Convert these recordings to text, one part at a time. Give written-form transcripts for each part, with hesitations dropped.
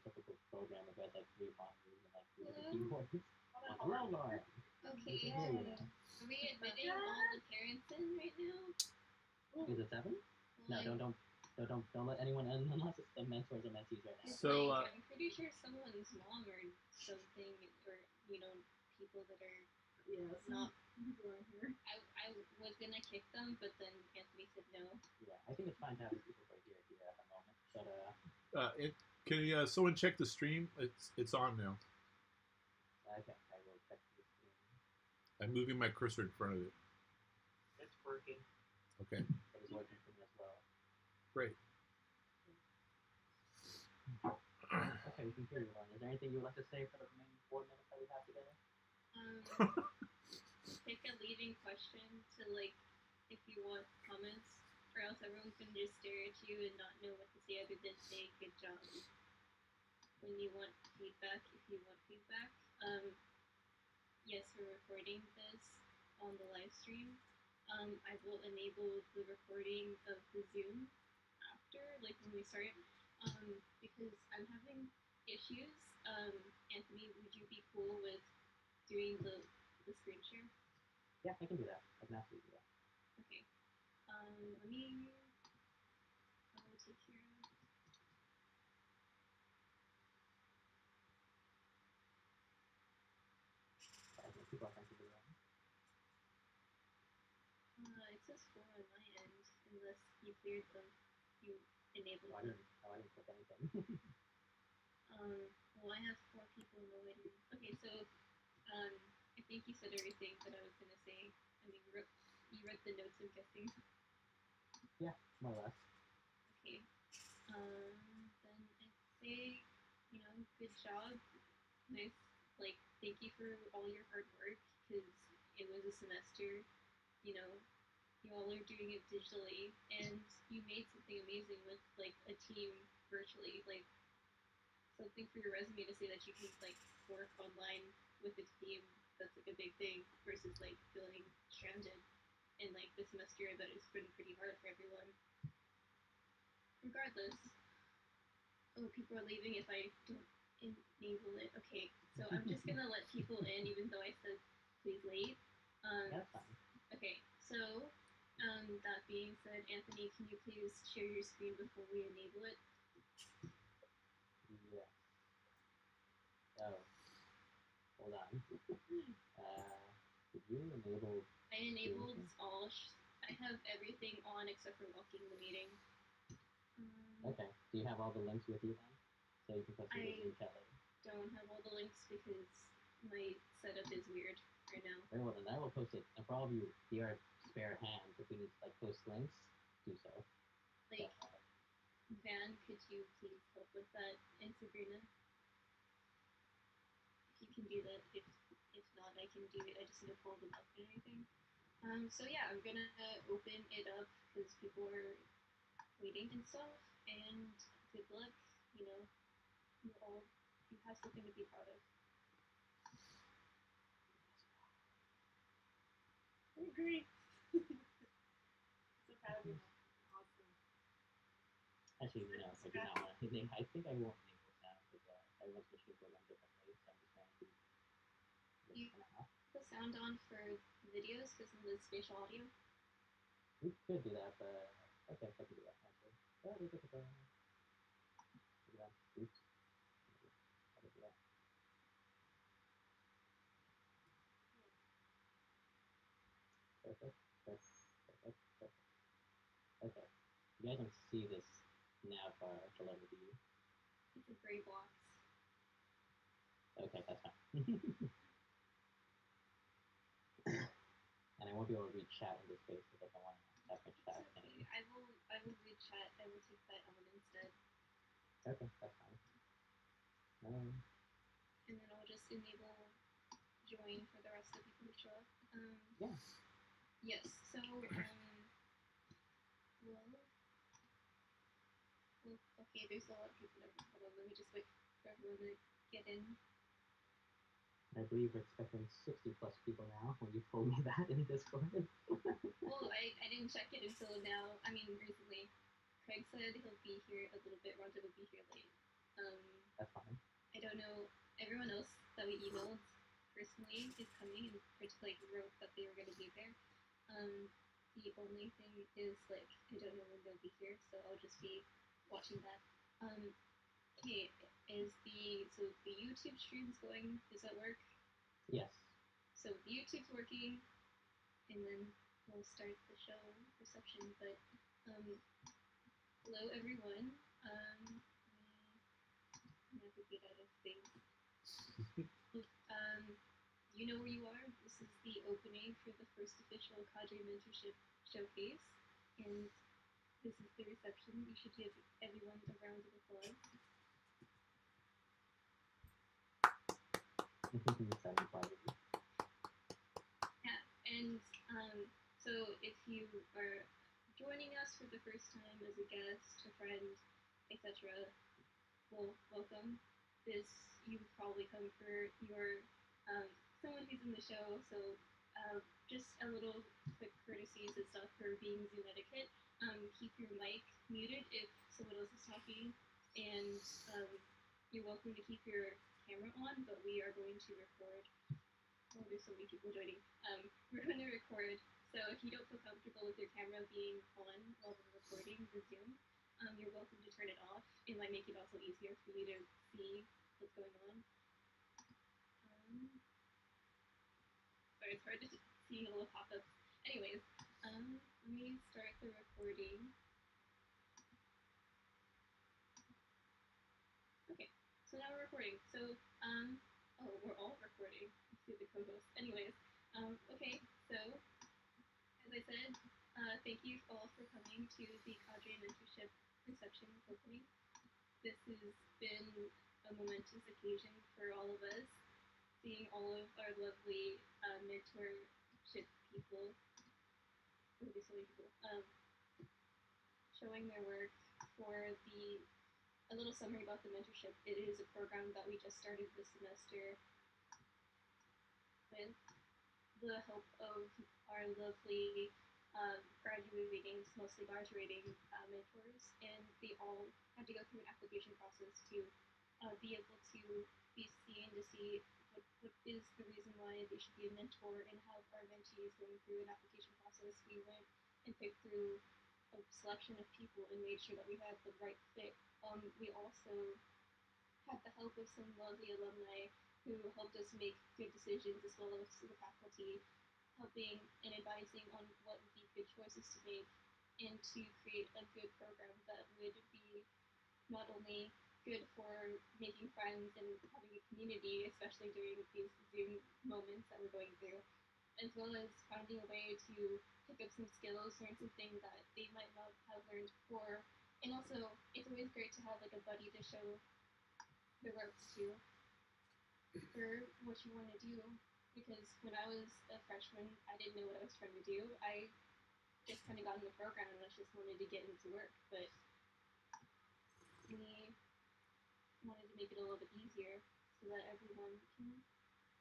typical program where there's like 3 monitors and like 3 keyboards. Hello, Lauren. Okay, are we admitting all the parents in right now? Is it 7? No, don't let anyone in unless it's the mentors or mentees right now. So I'm pretty sure someone's mom or something, or people that are not. People are here. I was gonna kick them, but then Anthony said no. Yeah, I think it's fine to have people right here at the moment. But can someone check the stream? It's on now. Okay, I will check the stream. I'm moving my cursor in front of it. It's working. Okay. It is working for me as well. Great. Okay, we can hear you, Lauren. Is there anything you would like to say for the remaining 4 minutes that we have together? Pick a leading question to, like, if you want comments, or else everyone's gonna just stare at you and not know what to say other than say good job. When you want feedback, if you want feedback, yes, we're recording this on the live stream. I will enable the recording of the Zoom after, like when we start, because I'm having issues. Anthony, would you be cool with doing the screen share? Yeah, I can do that. I can absolutely do that. Okay. Let me take care of. I think people are comfortable with It says 4 on my end, unless you cleared them. You enabled them. I didn't click anything. Well, I have 4 people in the waiting room. Okay, so, I think you said everything that I was gonna say. I mean, you read the notes, I'm guessing. Yeah, more or less. Okay. Then I'd say, good job. Nice. Like, thank you for all your hard work, because it was a semester, you all are doing it digitally, and you made something amazing with, like, a team virtually, like, something for your resume to say that you can, like, work online with a team. That's, like, a big thing, versus, like, feeling stranded in, like, the semester that it's been pretty hard for everyone. Regardless. Oh, people are leaving if I don't enable it. Okay, so I'm just gonna let people in, even though I said please leave. That's fine. Okay, so that being said, Anthony, can you please share your screen before we enable it? Yes. Oh. Hold on. Did you enable? I enabled all. I have everything on except for locking the meeting. Okay. Do you have all the links with you then? So you can post it in the chat later. Don't have all the links because my setup is weird right now. Very well, then I will post it. And for all of you, here are spare hands. If we need to post links, do so. Like, Van, could you please help with that in Sabrina? If you can do that, if not, I can do it. I just need to pull them up and everything. So yeah, I'm gonna open it up because people are waiting and stuff. And good luck. You have something to be proud of. I agree. So proud of you. Awesome. Actually, I do not want to name. I think I won't name this now because everyone's machine program differently, so I'm just going to do You put sound on for videos because of the spatial audio? We could do that, but okay, I can do that actually. Oh, look at that. Oops. How do I do that? Perfect. Okay. You guys don't see this nav bar below the view. It's a gray box. Okay, that's fine. And I won't be able to read chat in this case because I don't want to have my chat thing. I will read chat. I will take that on instead. Okay, that's fine. And then I'll just enable join for the rest of the people who show up. Yeah. Yes, so, well, okay, there's a lot of people there. Hold on, let me just wait for everyone to get in. I believe we're expecting 60 plus people now when you told me that in Discord. Well, I didn't check it until now. I mean, recently. Craig said he'll be here a little bit. Roger will be here late. That's fine. don't know, everyone else that we emailed personally is coming and like wrote that they were going to be there. The only thing is like I don't know when they'll be here, so I'll just be watching that. Okay, so the YouTube stream's going? Does that work? Yes. So the YouTube's working, and then we'll start the show reception. But hello everyone. Navigate out of things. You know where you are. This is the opening for the first official CADRE Mentorship showcase, and this is the reception. You should give everyone a round of applause. Yeah, and so if you are joining us for the first time as a guest, a friend, etc., well, welcome. You probably come for your someone who's in the show, so just a little quick courtesies and stuff for being Zoom etiquette. Keep your mic muted if someone else is talking, and you're welcome to keep your camera on, but we are going to record. Oh, there's so many people joining. We're going to record, so if you don't feel comfortable with your camera being on while we're recording the Zoom, you're welcome to turn it off. It might make it also easier for you to see what's going on. Sorry, it's hard to see all the pop-ups. Anyways, let me start the recording. Okay, so now we're recording. So, oh, we're all recording. Let's see the co-host. Anyways, okay, so as I said, thank you all for coming to the CADRE Mentorship reception opening. This has been a momentous occasion for all of us, seeing all of our lovely mentorship people, showing their work for a little summary about the mentorship. It is a program that we just started this semester with the help of our lovely mostly graduating mentors, and they all had to go through an application process to be able to be seen to see what is the reason why they should be a mentor and help our mentees going through an application process. We went and picked through a selection of people and made sure that we had the right fit. We also had the help of some lovely alumni who helped us make good decisions, as well as the faculty helping and advising on what would be good choices to make and to create a good program that would be not only good for making friends and having a community, especially during these Zoom moments that we're going through, as well as finding a way to pick up some skills, learn something that they might not have learned before. And also, it's always great to have like a buddy to show the ropes to for what you want to do. Because when I was a freshman, I didn't know what I was trying to do. I just kind of got in the program and I just wanted to get into work. But we wanted to make it a little bit easier so that everyone can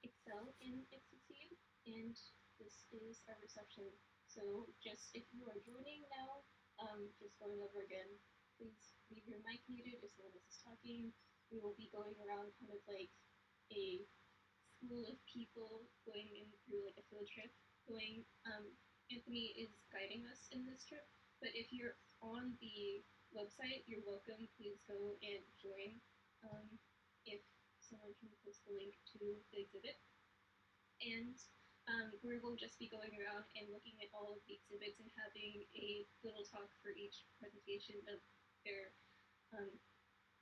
excel and succeed. And this is our reception. So just if you are joining now, just going over again, please leave your mic muted if someone else is talking. We will be going around kind of like a school of people going in through like a field trip. Anthony is guiding us in this trip, but if you're on the website, you're welcome. Please go and join. If someone can post the link to the exhibit. And we will just be going around and looking at all of the exhibits and having a little talk for each presentation of their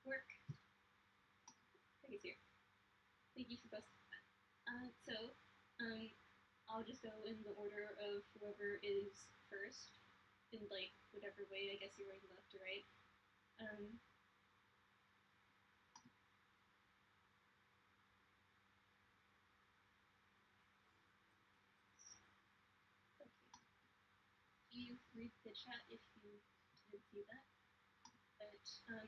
work. Thank you. Thank you for both. I'll just go in the order of whoever is first, in like whatever way. I guess you're going left to right. Okay. You read the chat if you didn't see that. But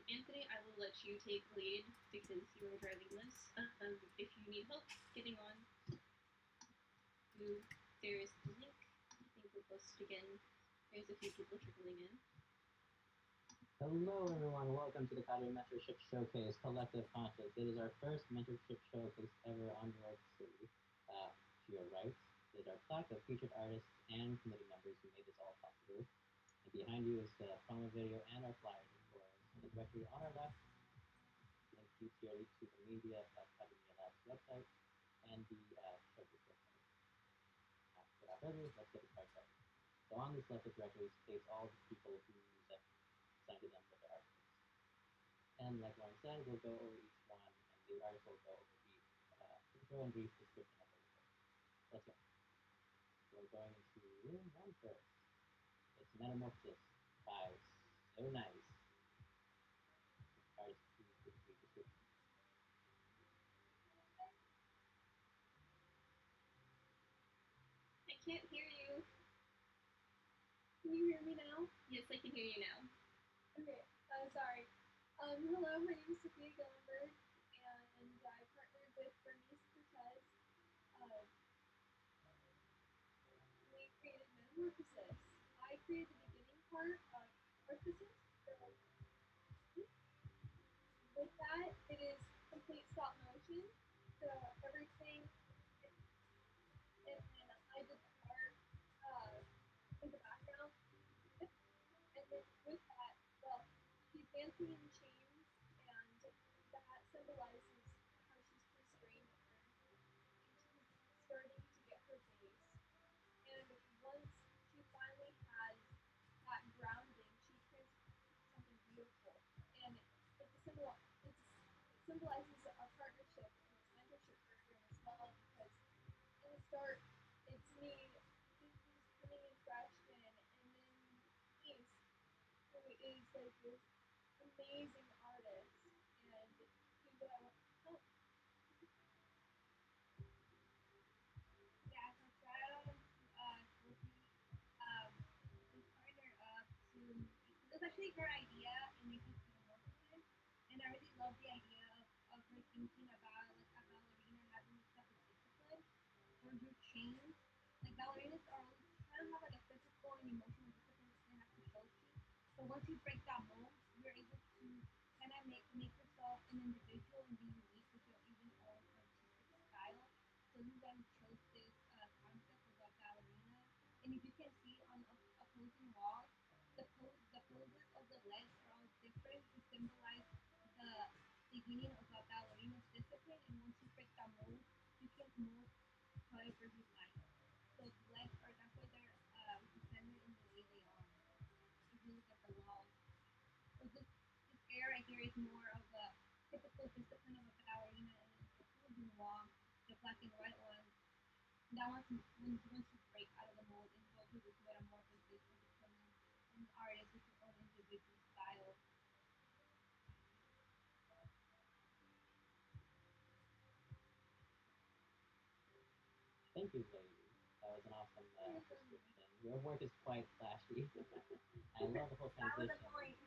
Anthony, I will let you take lead because you are driving this. If you need help getting on, there is the link. I think we'll post it again. There's a few people trickling in. Hello, everyone. Welcome to the CADRE Mentorship Showcase Collective Conscious. It is our first mentorship showcase ever on New York City. To your right is our plaque of featured artists and committee members who made this all possible. And behind you is the promo video and our flyers, of course. And the directory on our left links you clearly to the media at Academia Lab's website and the showcase website. Without further ado, let's get the card started. So on this left of directory states all the people who signed to them with their articles. And like Lauren said, we'll go over each one, and the artist will go over brief intro and brief description of their work. Let's go. We're going into room one first. It's Metamorphosis by So Nice. Artist, please give a brief description. I can't hear you. Can you hear me now? Yes, I can hear you now. Okay, sorry. Hello, my name is Sophia Gillenberg, and I partnered with Bernice Cortez. We created Metamorphosis. I created the beginning part of Metamorphosis. With that, it is complete stop motion. So everything, and then I did the art in the background. And then with that, well, she's dancing in chains, and that symbolizes how she's constrained at birth, and she's starting to get her base. And once she finally has that grounding, she transforms into something beautiful. And it's a symbol. It symbolizes a partnership in this mentorship program as well, because in the start, it's me just coming in fresh and then Denise, who is like this amazing artist, and who oh, yeah, so shout out Sophie. We partnered up to it was actually her idea and make this metamorphosis, and I really love the idea of her thinking about like a ballerina having this type of discipline where you're chained. Like ballerinas are always kind of have like a physical and emotional discipline that they have to show to. So once you break that mold, you're able to kind of make yourself an individual and be unique with your even own artistic style. So this is why we chose this concept of a ballerina. And if you can see on opposing walls, the poses of the legs are all different to symbolize the beginning of a ballerina's discipline. And once you break that mold, you can move however you like. So the legs are that's why they're suspended in the way they are. If you look at the walls, so this air right here is more of a typical discipline of a ballerina, and then the opposing wall, the black and white one, that once you break out of the mold and go through this metamorphosis of becoming an artist with your own individual style. Thank you, lady. That was an awesome description. Your work is quite flashy. I love the whole That was transition. the point.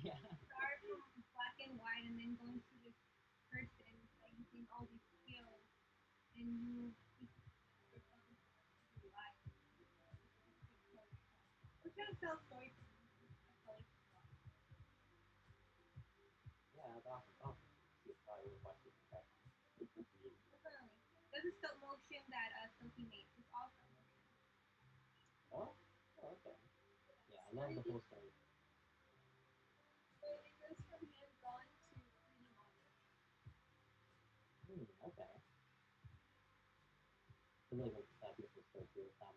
Yeah. Start from black and white and then going to this person that using all these skills, and you yourself into life. We're trying to tell a story to you. That's all we can talk. Yeah, that's awesome. Awesome. See, I probably would have watched this in background. Definitely. This is stop motion that Sophie made. It's all stop motion. Oh, oh, okay. Yeah, I love the whole story. So it goes from hand drawn to 3D model. Okay. It's a really beautiful story too. From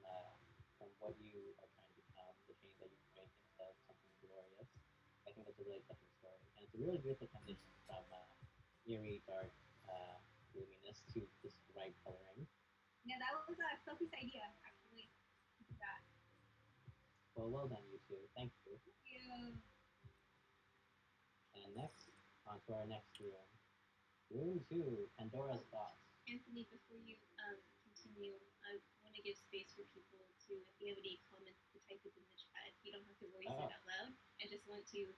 what you are trying to become, the change that you break into something glorious. I think that's a really touching story, and it's a really beautiful transition from eerie, dark, gloominess to this bright coloring. Yeah, that was Sophie's idea actually to do that. Well done, you two. Thank you. Thank you. And next, on to our next room. Room 2, Pandora's Box. Anthony, before you continue, I want to give space for people to, if you have any comments, to type it in the chat. You don't have to voice it out loud. I just want to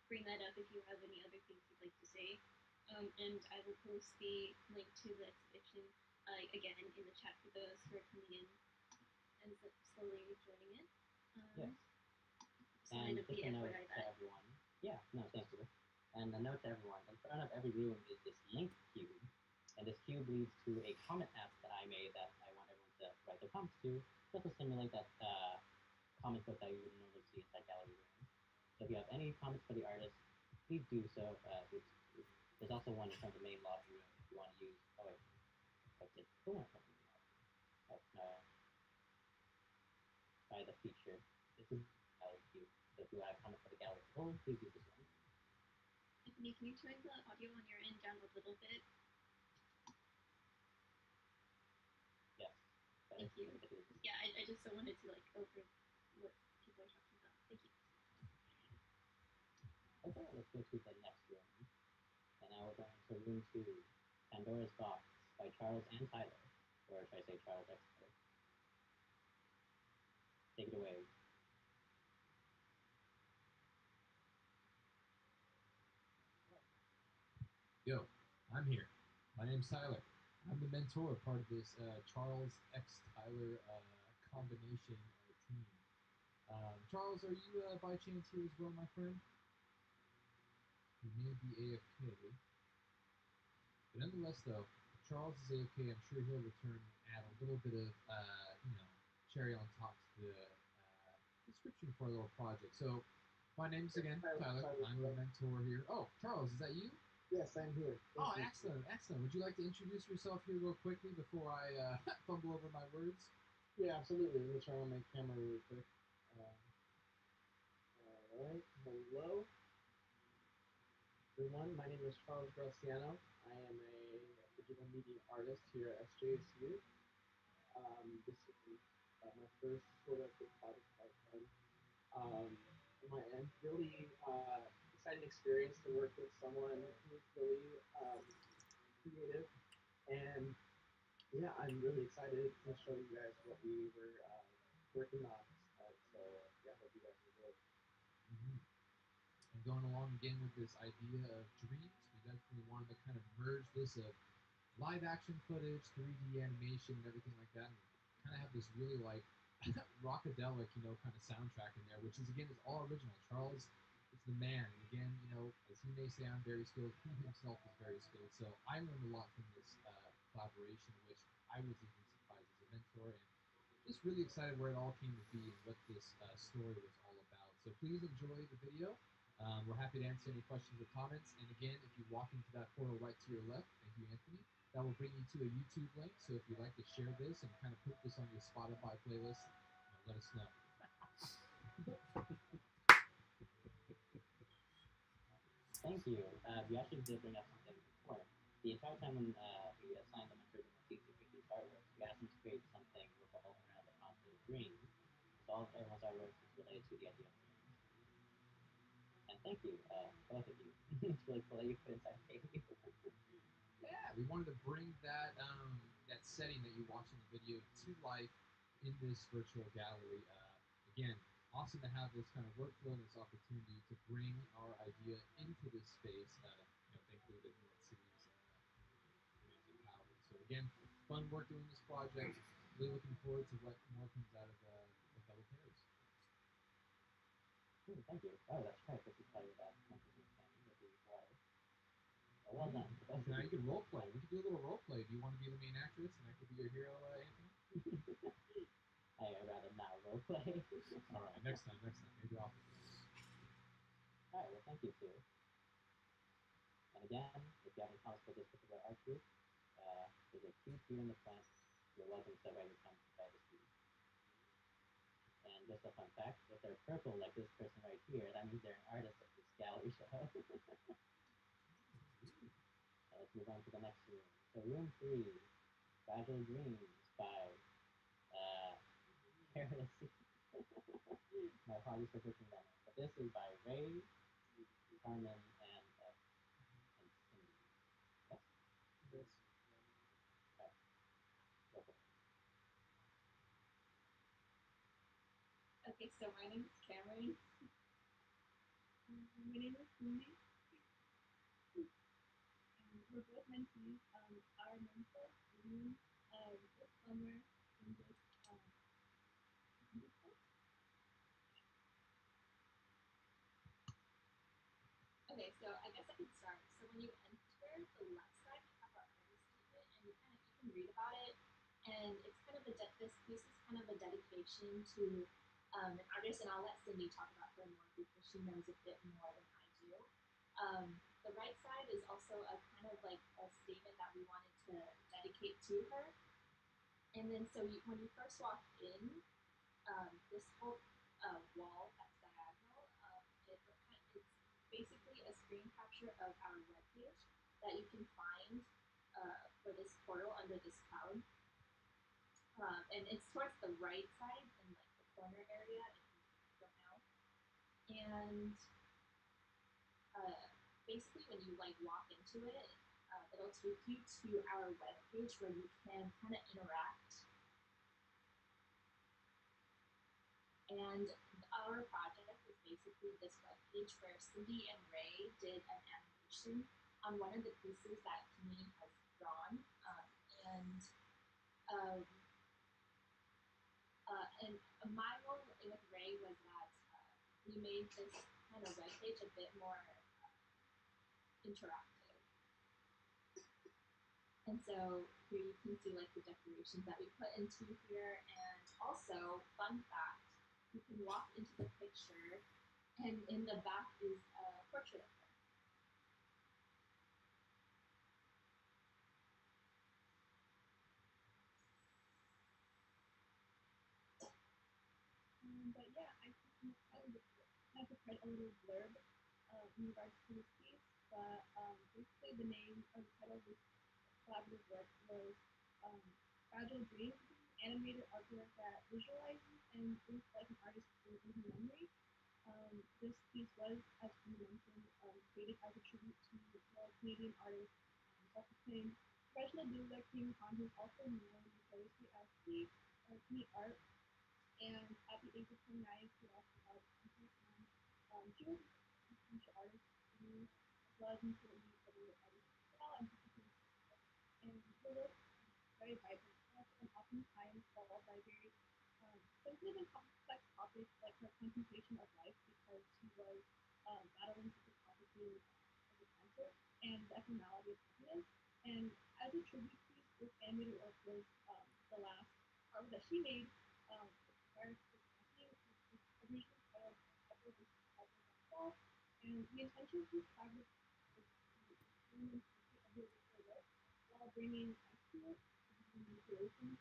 bring that up if you have any other things you'd like to say. And I will post the link to the exhibition again in the chat for those who are coming in and slowly joining in. Yes. And just a note to everyone, Yeah, no, thank you. And a note to everyone, in front of every room is this link cube, and this cube leads to a comment app that I made that I want everyone to write their comments to, just to simulate that comment book that you would normally see inside gallery room. So if you have any comments for the artist, please do so. There's also one in front of the main lobby room if you want to use. Oh wait, I did put one in front of the main lobby room. Oh no, I meant by the feature. This is gallery cube. So if you have comments for the gallery as a whole, please use this one. Anthony, can you turn the audio on your end down a little bit? Yes. Thank you. Yeah, I just don't want it to like over what people are talking about. Thank you. Okay, let's go to the next room. And now we're going to room 2, Pandora's Box by Charles and Tyler. Or should I say Charles X Tyler? Take it away. Yo, I'm here. My name's Tyler. I'm the mentor, part of this Charles X Tyler combination team. Charles, are you by chance here as well, my friend? He may be AFK. But nonetheless, though, Charles is AFK. I'm sure he'll return and add a little bit of, cherry on top to the description for our little project. So, my name's again Tyler. I'm the mentor here. Oh, Charles, is that you? Yes, I'm here. Oh, excellent, excellent. Would you like to introduce yourself here real quickly before I fumble over my words? Yeah, absolutely. Let me turn on my camera really quick. All right. Hello, everyone. My name is Charles Graciano. I am a digital media artist here at SJSU. This is my first sort of big project I've done on my end. Really exciting experience to work with someone who's really creative and yeah, I'm really excited to show you guys what we were working on. So yeah, hope you guys enjoy. Mm-hmm. And going along again with this idea of dreams, we definitely wanted to kind of merge this of live action footage, 3D animation, and everything like that, and kind of have this really like rockadelic, kind of soundtrack in there, which is again is all original. Charles is the man, and again, as he may say, I'm very skilled. He himself is very skilled. So I learned a lot from this collaboration, which I was even surprised as a mentor, and just really excited where it all came to be and what this story was all about. So please enjoy the video. We're happy to answer any questions or comments. And again, if you walk into that portal right to your left, thank you, Anthony, that will bring you to a YouTube link. So if you'd like to share this and kind of put this on your Spotify playlist, let us know. Thank you. You actually did bring up something important. The entire time when we assigned the mentors and mentees to create these artworks, we asked them to create something revolving around the concept of dreams. So all of everyone's artworks is related to the idea of dreams. And thank you, both of you. It's really cool that you put inside a cave. Yeah, we wanted to bring that setting that you watch in the video to life in this virtual gallery. Again, awesome to have this kind of workflow and this opportunity to bring our idea into this space. Thankfully, with New York City's amazing power. So again, fun work doing this project. Really looking forward to what more comes out of the fellow pairs. Thank you. Oh, that's right. This is part of that mentorship thing with the water. Well done. Now you can role play. We could do a little role play. Do you want to be the main actress and I could be your hero, Anthony? I'd rather not role play. All right, next time. Maybe I'll. All right. Well, thank you too. And again, if you have any comments for this particular art group, there's a cube here in the front. You're welcome to write your comments inside this cube. And just a fun fact, if they're purple like this person right here, that means they're an artist of this gallery show. Let's move on to the next room. So room 3, Fragile Dreams by Careless. My apologies for butchering that name. But this is by Ray, Carmen, and Cindy. Yes? Yes. Right. Go for it. Okay, so my name is Cameron. My name is Cindy. We're both mentees. Our mentor, this summer in this so I guess I can start. So when you enter the left side, we have our artist statement, and you can read about it. And it's kind of this piece is kind of a dedication to an artist, and I'll let Cindy talk about her more because she knows a bit more than I do. The right side is also a kind of like a statement that we wanted to dedicate to her. And then so when you first walk in, this whole wall that's diagonal, it's basically a screen capture of our webpage that you can find for this portal under this cloud. And it's towards the right side in like the corner area if you don't know. And basically when you like walk into it, it'll take you to our webpage where you can kind of interact. And our project is basically this webpage where Cindy and Ray did an animation on one of the pieces that Janine has drawn. Um, and my role with Ray was that we made this kind of webpage a bit more interactive. And so here you can see like the decorations that we put into here, and also, fun fact, you can walk into the picture and in the back is a portrait of her. But yeah, I think I could write a little blurb in regards to this piece, but basically the name or the title of this collaborative work was Fragile Dreams, animated artwork that visualizes and thinks like an artist in her memory. This piece was, as we mentioned, created as a tribute to the Canadian artist, self-proclaimed professional digital King Conjure, also known notoriously as Key Art. And at the age of 29, she lost her artist and she was a potential artist who was importantly a artist as well, and and her work is very vibrant, and oftentimes followed by very sensitive and complex topics like her contemplation of life because she was battling such a complicated cancer and the ephemerality of happiness. And as a tribute piece, this animated work was the last artwork that she made prior to this passing, which was originally titled Couple of Myself. And the intention of this project was to experiment of the original work while bringing accurate manipulation.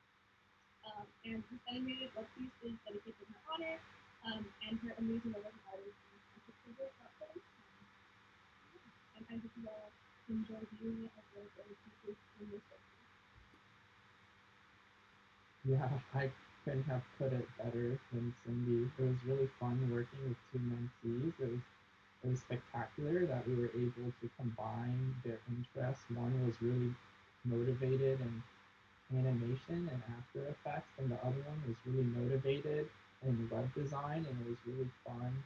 And this animated web piece is dedicated to her honor and her amazing love of artists and concept of platform. And I hope you all enjoy viewing it as well as other pieces in this webpage. Yeah, I couldn't have put it better than Cindy. It was really fun working with two mentees. It was spectacular that we were able to combine their interests. One was really motivated in animation and After Effects, and the other one was really motivated in web design, and it was really fun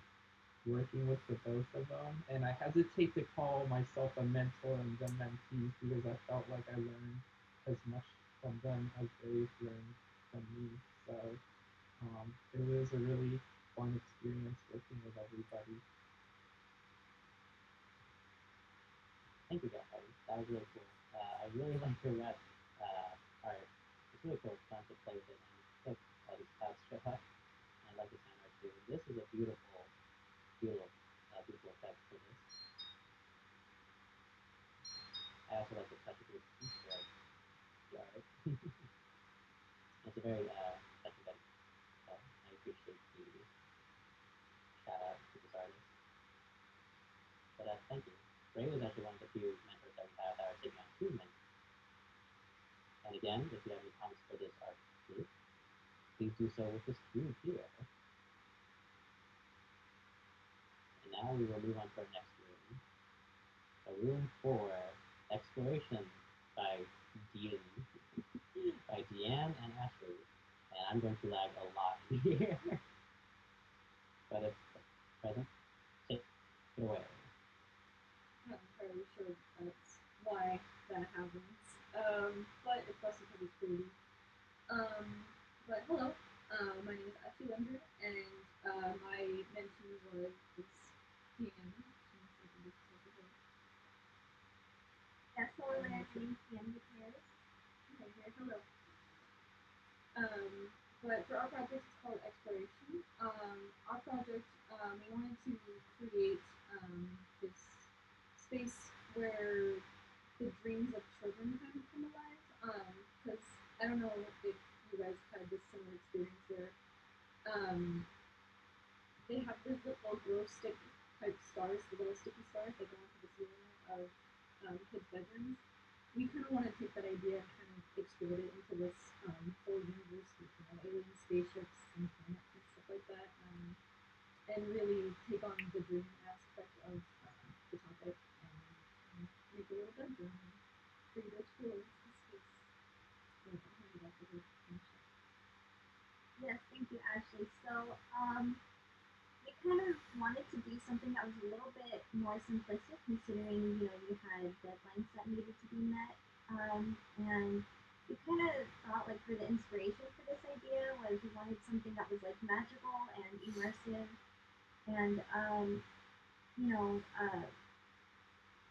working with the both of them. And I hesitate to call myself a mentor and them mentees because I felt like I learned as much from them as they learned from me. So it was a really fun experience working with everybody. Thank you, guys. That was really cool. I really like your web art. It's really cool. It's fun to play with it. And look, all these clouds show up. I like the sound art too. This is a beautiful effect for this. I also like the touch of your art. It's a very touching bed. So I appreciate the shout out to this artist. But thank you. Ray was actually one of the few mentors that we have that are taking on improvement. And again, if you have any comments for this art group, please do so with this cue here. And now we will move on to our next room. A room for exploration by by Deanne and Ashley. And I'm going to lag a lot here. But if present, take it away. I'm not entirely sure that's why that happens. But it's also kind of pretty. But hello, my name is Ashley Wender, and my mentee was Dan. Yes, hello there. My name's Tammy Paris. Okay, here, hello. But for our project, it's called Exploration. Our project, we wanted to create this space where the dreams of children kind of come alive. Because I don't know if you guys had this similar experience where um, they have these little glow stick type stars, the little sticky stars that go into the ceiling of kids' bedrooms. We kind of want to take that idea and kind of explode it into this whole universe with alien spaceships and planets and stuff like that, and really take on the dream aspect of the topic and make a little bedroom for you to explore the space. So I'll hand it off to her to finish up. Yes, thank you, Ashley. So, we kind of wanted to do something that was a little bit more simplistic, considering you had deadlines that needed to be met, and we kind of thought like for the inspiration for this idea was we wanted something that was like magical and immersive, and you know, uh,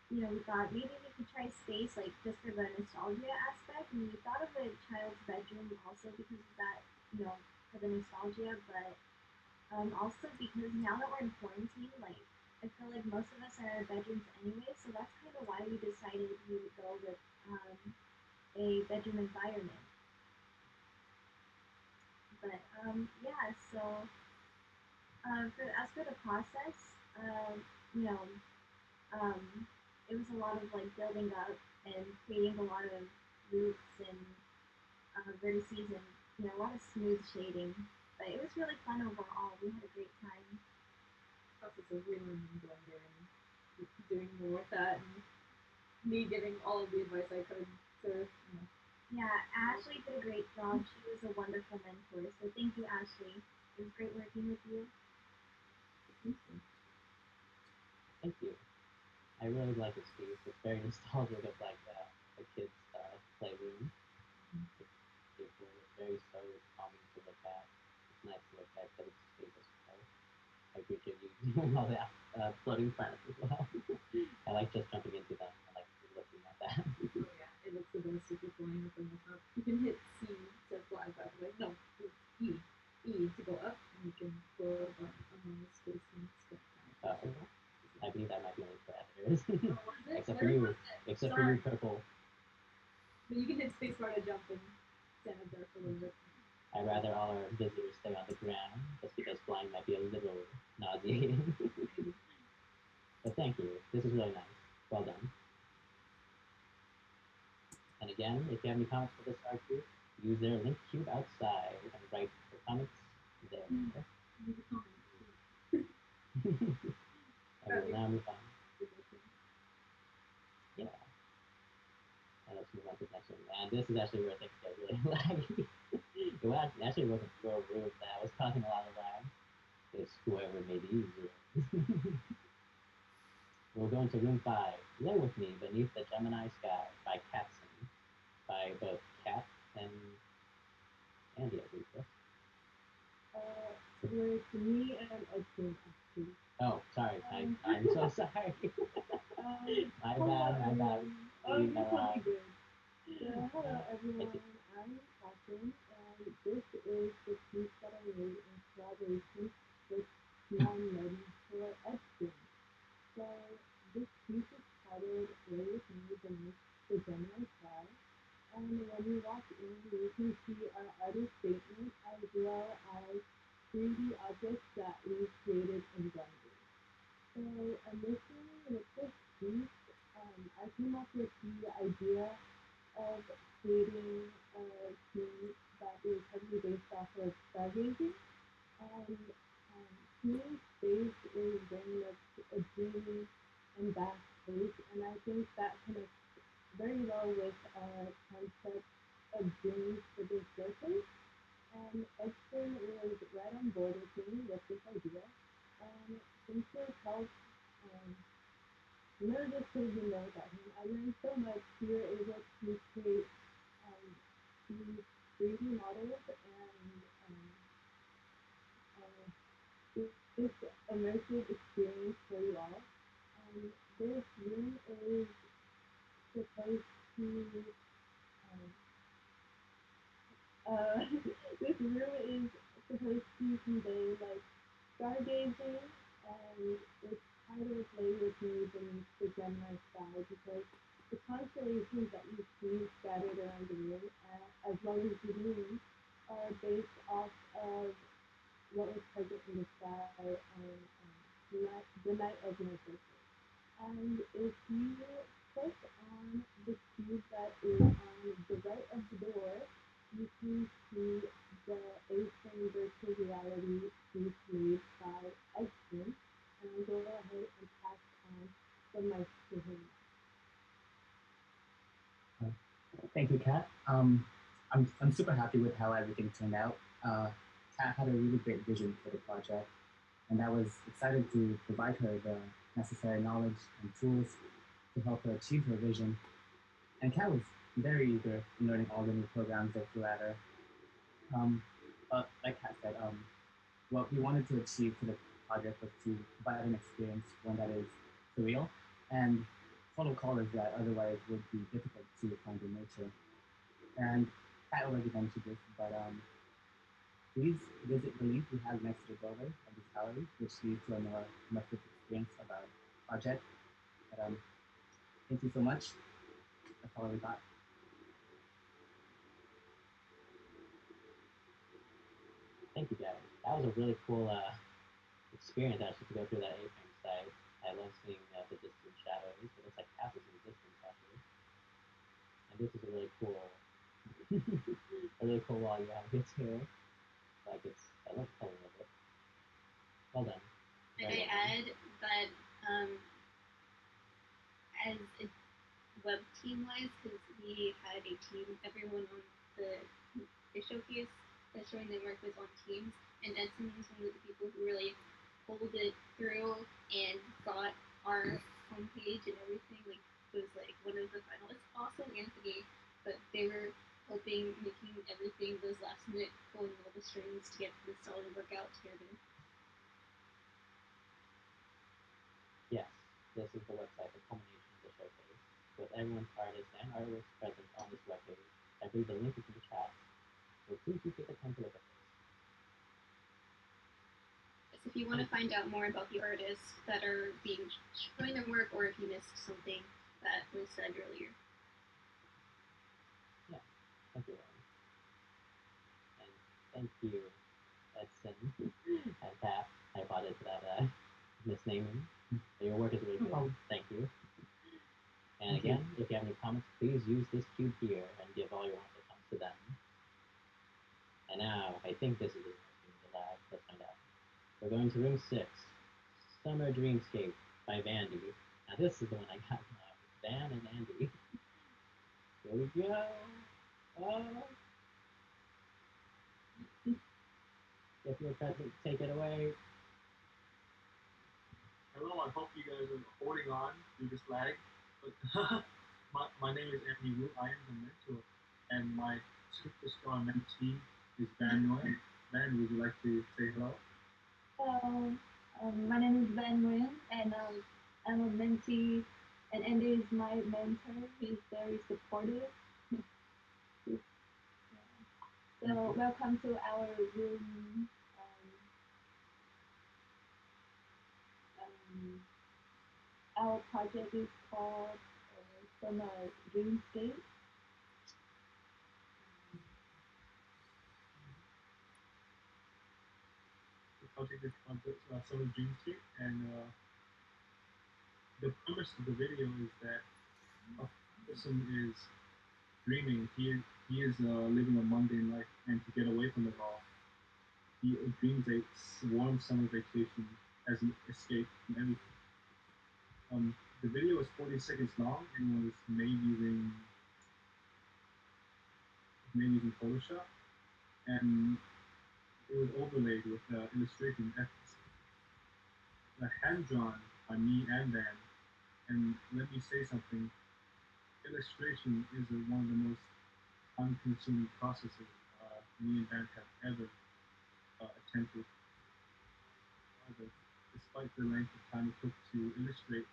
we thought maybe we could try space like just for the nostalgia aspect, and we thought of a child's bedroom also because of that, for the nostalgia, but also because now that we're in quarantine, like I feel like most of us are in our bedrooms anyway, so that's kind of why we decided we would go with a bedroom environment. But yeah, so for as for the process, you know, um, it was a lot of like building up and creating a lot of roots and vertices and a lot of smooth shading. But it was really fun overall. We had a great time. Process of reloading in Blender and doing more with that, and me giving all of the advice I could to. Yeah, Ashley did a great job. She was a wonderful mentor. So thank you, Ashley. It was great working with you. Thank you. I really like this piece. It's very nostalgic of like a kid's playroom. It's beautiful. It's very so calming to look at. It's nice to look at, but it's safe as well. I appreciate you doing all that floating planets as well. I like just jumping into them. I like looking at that. Oh yeah, it looks the best if you're flying up on the top. You can hit C to fly, by the way. No, E. E to go up, and you can float up on the space and stuff. I believe that might be only for editors. Oh, was it? Except for Where you. was it? Except for Sorry. you, Purple. But you can hit spacebar to jump and stand up there for a little bit. I'd rather all our visitors stay on the ground, just because flying might be a little nauseating. But thank you. This is really nice. Well done. And again, if you have any comments for this art group, use their link cube outside and write your comments there. Leave a comment. I will now move on. Yeah. And let's move on to the next one. And this is actually where things get really laggy. Actually wasn't your room that was causing a lot of lag. It's whoever made these rooms. We'll go into room 5. Lay with me beneath the Gemini sky by Katson. By both Kat and Andy, I believe. Yes? With me and Edson, actually. Oh, sorry. I'm so sorry. My bad. Oh, you're Reading that wrong. totally good. So, hello everyone, I'm Catherine, and this is the piece that I made in collaboration with Tion Levy for Edson. So, this piece is titled Lay With Me Beneath the Gemini Sky, and when you walk in, you can see our artist statement as well as 3D objects that we've created in Blender. So initially with this piece, I came up with the idea of creating a scene that is heavily based off of stargazing, and human space is very much a dreamy and vast space, and I think that connects very well with our concept of dreams for this surface. And Edson was right on board with me with this idea, and since it helped, um, none of this could have been known without him. I learned so much. We were able to create these 3D models and this immersive experience for you all. This room is supposed Um, uh, this room is supposed to convey like stargazing, and it's kind of play with me beneath the general sky because the constellations that you see scattered around the room, as well as the moon, are based off of what was present in the sky on the night of Mentorship. And if you click on the cube that is on the right of the door, you can see the A-frame virtual reality piece made by Edson. And I'll go ahead and pass on the mic to him. Thank you, Kat. I'm super happy with how everything turned out. Kat had a really great vision for the project, and I was excited to provide her the necessary knowledge and tools to help her achieve her vision. And Kat was very eager in learning all the new programs I threw at her. But like Kat said, what we wanted to achieve for the project was to provide an experience, one that is surreal and full of colors that otherwise would be difficult to find in nature. And Kat already mentioned this, but please visit the link we have next to the doorway of this gallery, which leads to a more immersive experience of our project. But thank you so much. That's all we got. Thank you, Gavin. That was a really cool experience actually to go through that A-frame site. I love seeing the distant shadows. It looks like castles in the distance actually. And this is a really cool, a really cool wall you have here too. Like I love the color of it. Well done. Might Very I well done. add that as a web team wise, because we had a team, everyone on the showcase that's showing their work was on teams, and Edson was one of the people who really pulled it through and got our homepage and everything. Like was like one of the finalists. Also Anthony, but they were helping making everything those last minute pulling all the strings to get this solid work out together. Yes, this is the website, the culmination of the showcase, with everyone's artists and artworks present on this webpage. I believe the link is in the chat. So please do take the time to look at this. So if you want to find out more about the artists that are being showing their work, or if you missed something that was said earlier. Yeah, thank you, Lauren. And thank you, Edson and Pat. I apologize for that misnaming. Your work is really good. Thank you. And Thank you. again, if you have any comments, please use this cube here and give all your wonderful comments to them. And now, I think this is the room in the lab. Let's find out. We're going to room 6, Summer Dreamscape by Vandy. Now this is the one I got wrong. Van and Andy. Here we go. Oh. If you're present, take it away. Hello, I hope you guys are holding on through this lag. But my name is Andy Wu. I am the mentor, and my superstar mentee is Van Nguyen. Van, would you like to say hello? Hello, my name is Van Nguyen, and I'm a mentee, and Andy is my mentor. He's very supportive. Yeah. So welcome to our room. Our project is called Summer Dreamscape. The project is called Summer Dreamscape, and the premise of the video is that a person is dreaming. He is living a mundane life, and to get away from it all, he dreams a warm summer vacation as an escape from everything. The video is 40 seconds long and was made using Photoshop, and it was overlaid with illustration efforts. Hand drawn by me and Dan. And let me say something: illustration is one of the most time-consuming processes me and Dan have ever attempted. However, despite the length of time it took to illustrate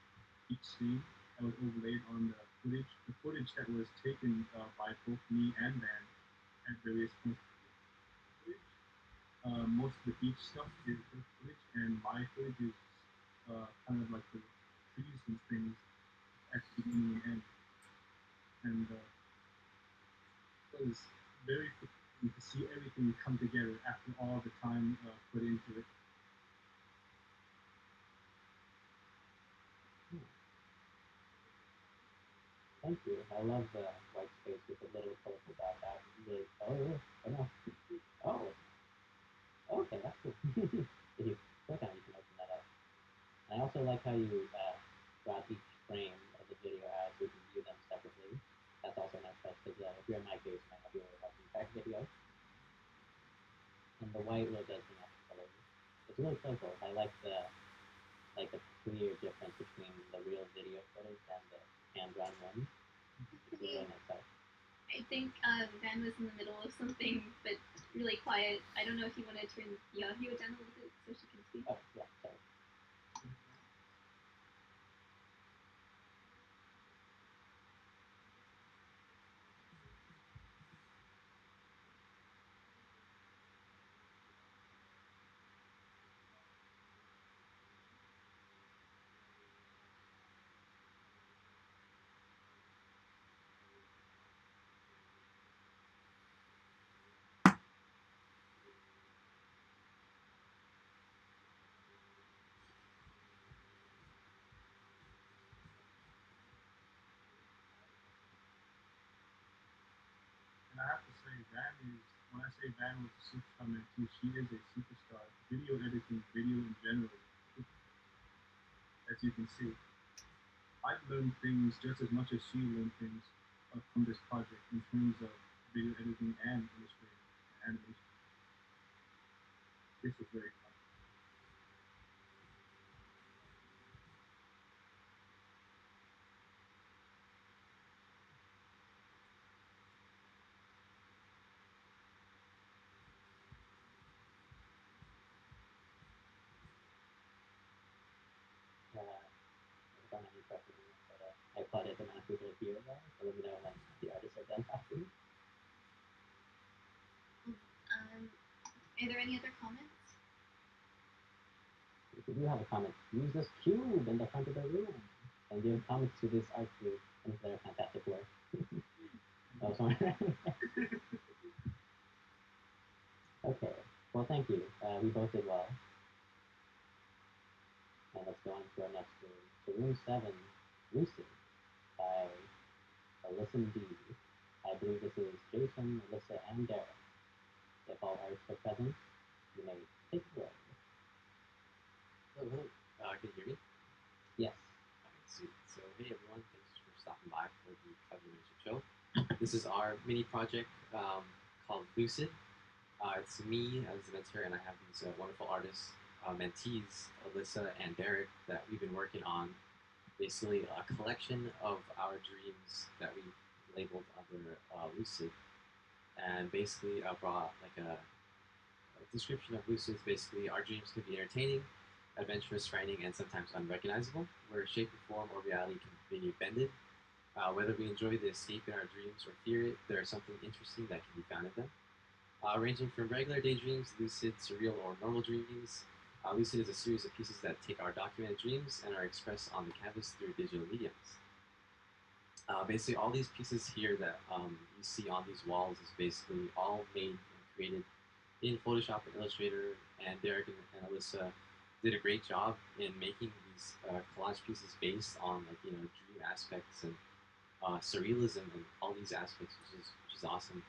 each scene that was overlaid on the the footage that was taken by both me and Van at various points. Most of the beach stuff is her footage, and my footage is kind of like the trees and things at the beginning and end. And it was very fulfilling to see everything come together after all the time put into it. Thank you. I love the white space with the little colorful dot. That really. Oh, oh no. Oh, okay, that's cool. If you click on it, you can open that up. And I also like how you brought each frame of the video out so you can view them separately. That's also a nice touch because if you're in my case, you might not be able to watch the entire video. And the white really does bring out the color. It's really colorful. I like the clear difference between the real video footage and the hand-drawn ones. It's a really nice touch. I think Van was in the middle of something, but really quiet. I don't know if you want to turn the audio down a little bit so she can speak. Oh, yeah, sorry. And I have to say, when I say Van was a superstar mentee, she is a superstar. Video editing, video in general, as you can see. I've learned things just as much as she learned things from this project in terms of video editing and illustrating and animation. This was very fun. I don't have any questions, but I applauded the amount of people here though, so let me know when the artists are done talking. Are there any other comments? If you do have a comment, use this cube in the front of the room and give comments to this art group and their fantastic work. Oh, sorry. Okay, well, thank you. We both did well. And let's go on to our next room. So room 7, Lucid, by Alyssa D. I believe this is Jason, Alyssa, and Derek. If all artists are present, you may take it away. Hello, hello. Can you hear me? Yes. Okay, sweet. So, hey everyone, thanks for stopping by for the CADRE Mentorship show. This is our mini project called Lucid. It's me as the mentor, and I have these wonderful artists, mentees, Alyssa and Derek, that we've been working on basically a collection of our dreams that we labeled under Lucid. And basically, I brought like a description of Lucid is basically our dreams can be entertaining, adventurous, frightening, and sometimes unrecognizable, where shape or form or reality can be bended. Whether we enjoy the escape in our dreams or fear it, there is something interesting that can be found in them. Ranging from regular daydreams, lucid, surreal, or normal dreams, Lucid is a series of pieces that take our documented dreams and are expressed on the canvas through digital mediums. Basically, all these pieces here that you see on these walls is basically all made and created in Photoshop and Illustrator, and Derek and Alyssa did a great job in making these collage pieces based on dream aspects and surrealism and all these aspects, which is awesome.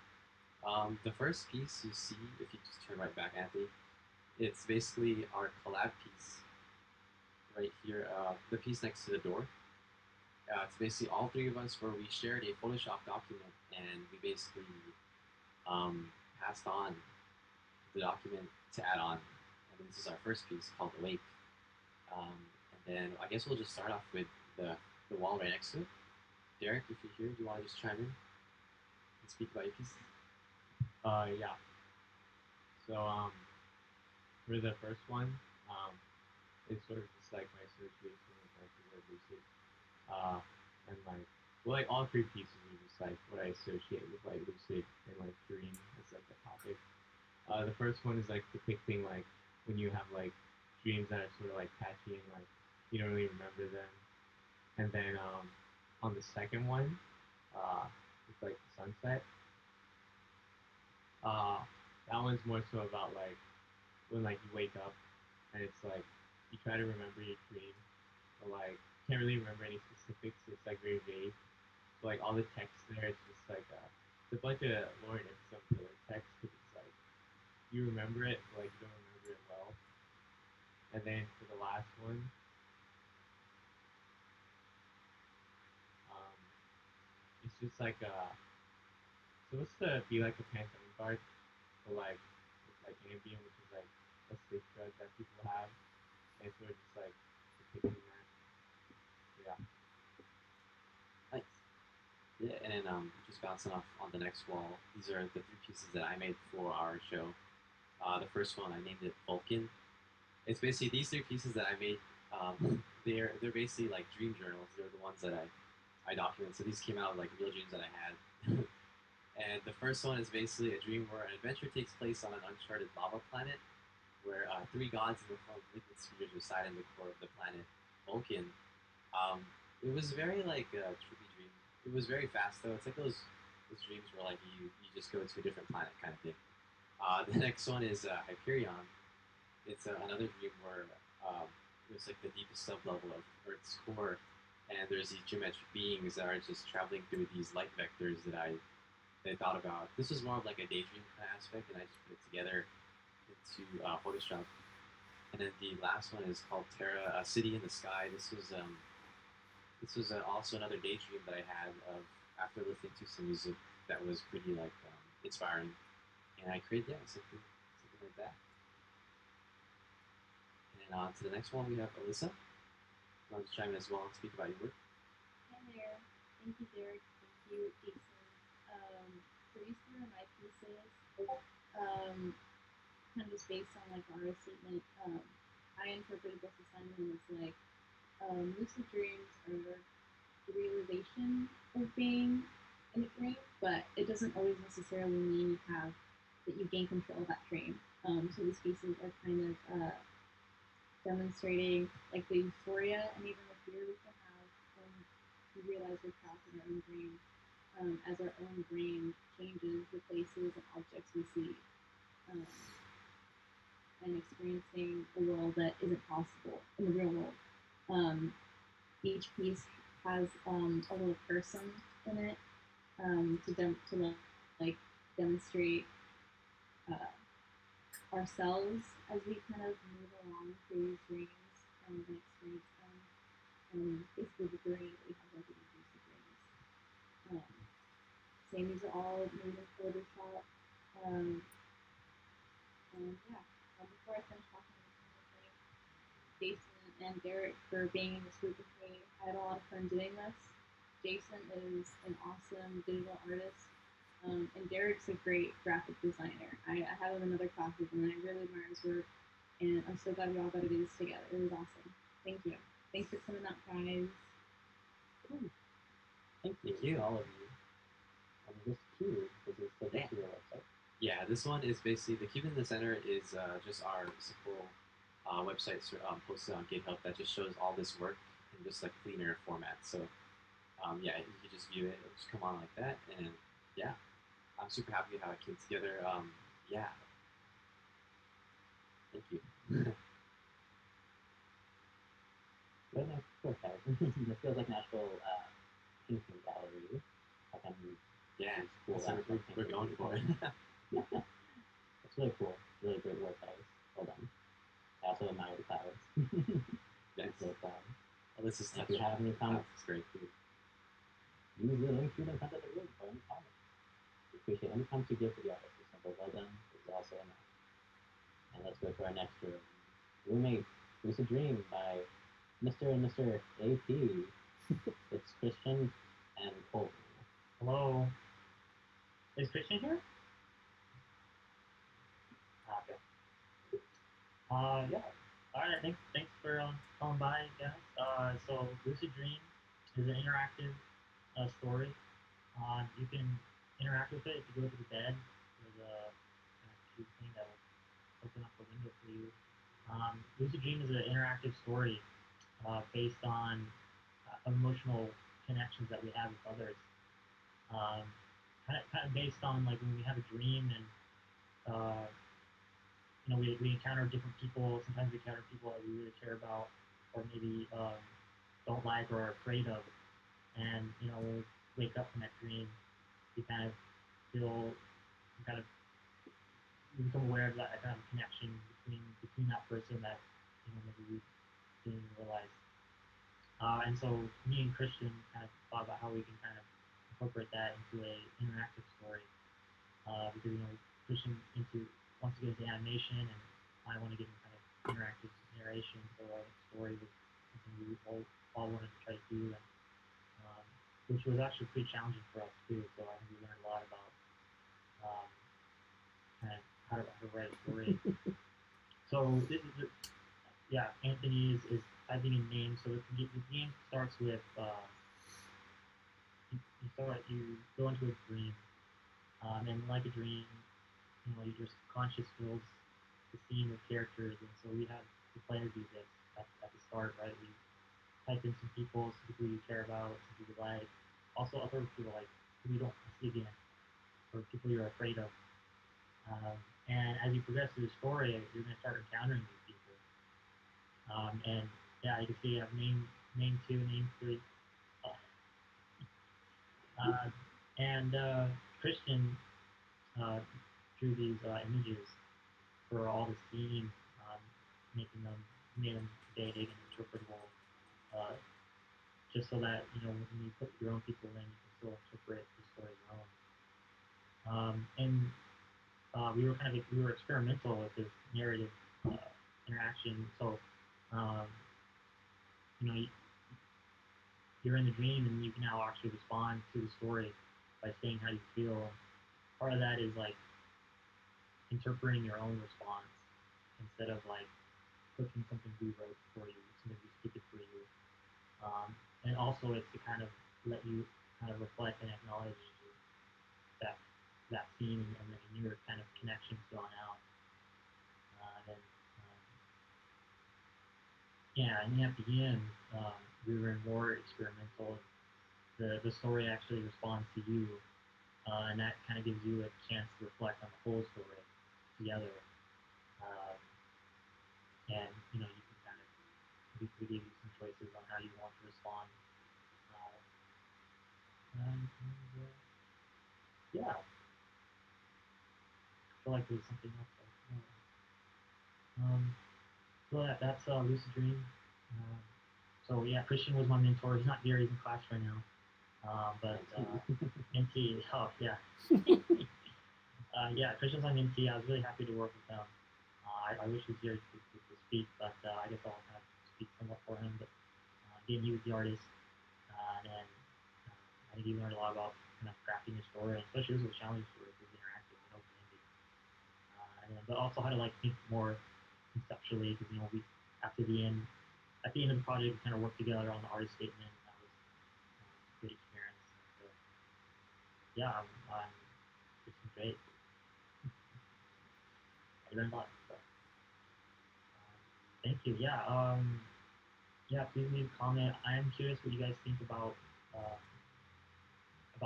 The first piece you see, if you just turn right back, Anthony, it's basically our collab piece right here, the piece next to the door. It's basically all three of us where we shared a Photoshop document and we basically passed on the document to add on. And this is our first piece called Awake. And then I guess we'll just start off with the wall right next to it. Derek, if you're here, do you want to just chime in and speak about your piece? Yeah. So, for the first one, it's sort of just like my association with like the word lucid, and like Well, like all three pieces are just like what I associate with like lucid and like dream as like the topic. The first one is like depicting like when you have like dreams that are sort of like patchy and like you don't really remember them. And then on the second one, it's like the sunset. Uh, that one's more so about like when like you wake up and it's like you try to remember your dream, but like can't really remember any specifics. It's like very vague. So like all the text there, it's just like it's a bunch of lore and some filler text because it's like you remember it, but like you don't remember it well. And then for the last one, um, it's just like supposed to be like a pantone card, but like with like Ambien, which is like a sleep drug that people have, and so it's just like depicting that. Yeah. Nice. Yeah, and then just bouncing off on the next wall. These are the three pieces that I made for our show. The first one I named it Vulcan. It's basically these three pieces that I made. They're basically like dream journals. They're the ones that I document. So these came out of like real dreams that I had. And the first one is basically a dream where an adventure takes place on an uncharted lava planet, where three gods in the form of liquid spheres reside in the core of the planet Vulcan. Um, it was very like a trippy dream. It was very fast though. It's like those dreams where like you just go to a different planet kind of thing. The next one is Hyperion. It's another dream where it's like the deepest sublevel of Earth's core, and there's these geometric beings that are just traveling through these light vectors that I thought about. This was more of like a daydream kind of aspect, and I just put it together into Photoshop. And then the last one is called Terra, a city in the sky. This was also another daydream that I had of after listening to some music that was pretty like inspiring, and I created something like that. And then on to the next one, we have Alyssa. Want to chime in as well and speak about your work? Hi there. Thank you, Derek. Thank you, Jason. So these three are my pieces. Kind of just based on like our statement. I interpreted this assignment as like lucid dreams are the realization of being in a dream, but it doesn't always necessarily mean you have that you gain control of that dream. So these pieces are kind of demonstrating like the euphoria and even the fear we can have when we realize we're trapped in our own dream, as our own brain changes the places and objects we see, and experiencing a world that isn't possible in the real world. Each piece has a little person in it, to like demonstrate uh, ourselves as we kind of move along through these dreams and experience them, and basically the journey that we have like in these dreams. Same, these are all made in Photoshop. And yeah, before I finish talking, I just want to thank Jason and Derek for being in this group with me. I had a lot of fun doing this. Jason is an awesome digital artist, and Derek's a great graphic designer. I have him in other classes, and I really admire his work, and I'm so glad we all got to do this together. It was awesome. Thank you. Thanks for coming out, guys. Ooh, thank you, all of you. This cube is the Yeah. your website. Yeah, this one is basically the cube in the center is just our simple website posted on GitHub that just shows all this work in just like cleaner format. So yeah, you can just view it. It'll just come on like that, and yeah, I'm super happy how it came together. Yeah, thank you. Right next to okay. This feels like Nashville painting gallery. How can Yeah, cool that's what we're going for. It's really cool. Really great work, guys. Well done. I also admire the clouds. Yes. The clouds. Well, this is If you have any comments, It's great. use the link to the front of the room for any comments. We appreciate any comments you give to the artist. It's simple, well done. It's also enough. And let's go to our next room. Roommate, Lucid Dream by Mr. and Mr. AP. It's Christian and Colton. Hello. Is Christian here? Okay. Yeah. All right. Thanks for calling by, guys. So Lucid Dream is an interactive story. You can interact with it if you go to the bed. There's a kind of cute thing that will open up the window for you. Lucid Dream is an interactive story based on emotional connections that we have with others. Um, kind of based on like when we have a dream and we encounter different people. Sometimes we encounter people that we really care about, or maybe don't like or are afraid of. And when we wake up from that dream, we kind of feel kind of we become aware of that kind of connection between that person that maybe we didn't even realize. And so me and Christian kind of thought about how we can kind of incorporate that into a interactive story because Christian wants to get into animation and I want to get into kind of interactive narration. So our story was something we all wanted to try to do, and which was actually pretty challenging for us too. So I think we learned a lot about kind of how to write a story. So yeah, Anthony is typing in names. So the game starts with you go into a dream, and like a dream, your subconscious fills the scene with characters, and so we have the players do this at the start, right? We type in some people you care about, some people you like, also other people like who you don't see again, or people you're afraid of. And as you progress through the story, you're going to start encountering these people. And yeah, you can see I have name 2, name 3. And Christian drew these images for all the scenes, made them vague and interpretable, just so that when you put your own people in, you can still interpret the story your own. And we were experimental with this narrative interaction. So you're in the dream and you can now actually respond to the story by saying how you feel. Part of that is like interpreting your own response instead of like clicking something we wrote for you, something we speak it for you. And also it's to kind of let you kind of reflect and acknowledge that scene and your kind of connections going out. And yeah, and at the end, we were more experimental. The story actually responds to you, and that kind of gives you a chance to reflect on the whole story together. And you can kind of we give you some choices on how you want to respond. Yeah, I feel like there's something else. So that's Lucid Dream. So yeah, Christian was my mentor. He's not here; he's in class right now. But NT, oh yeah, yeah, Christian's on NT. I was really happy to work with him. I wish he was here to speak, but I guess I'll kind of speak somewhat for him. But again, he was the artist, and I think he learned a lot about kind of crafting a story, and especially this was a challenging story because it was interactive and open-ended. But also how to like think more conceptually, because we after the end, at the end of the project, we kind of worked together on the artist statement. And that was a good experience. So, yeah, it's been great. I learned a lot. So, thank you. Yeah. Yeah. Please leave a comment. I am curious what you guys think about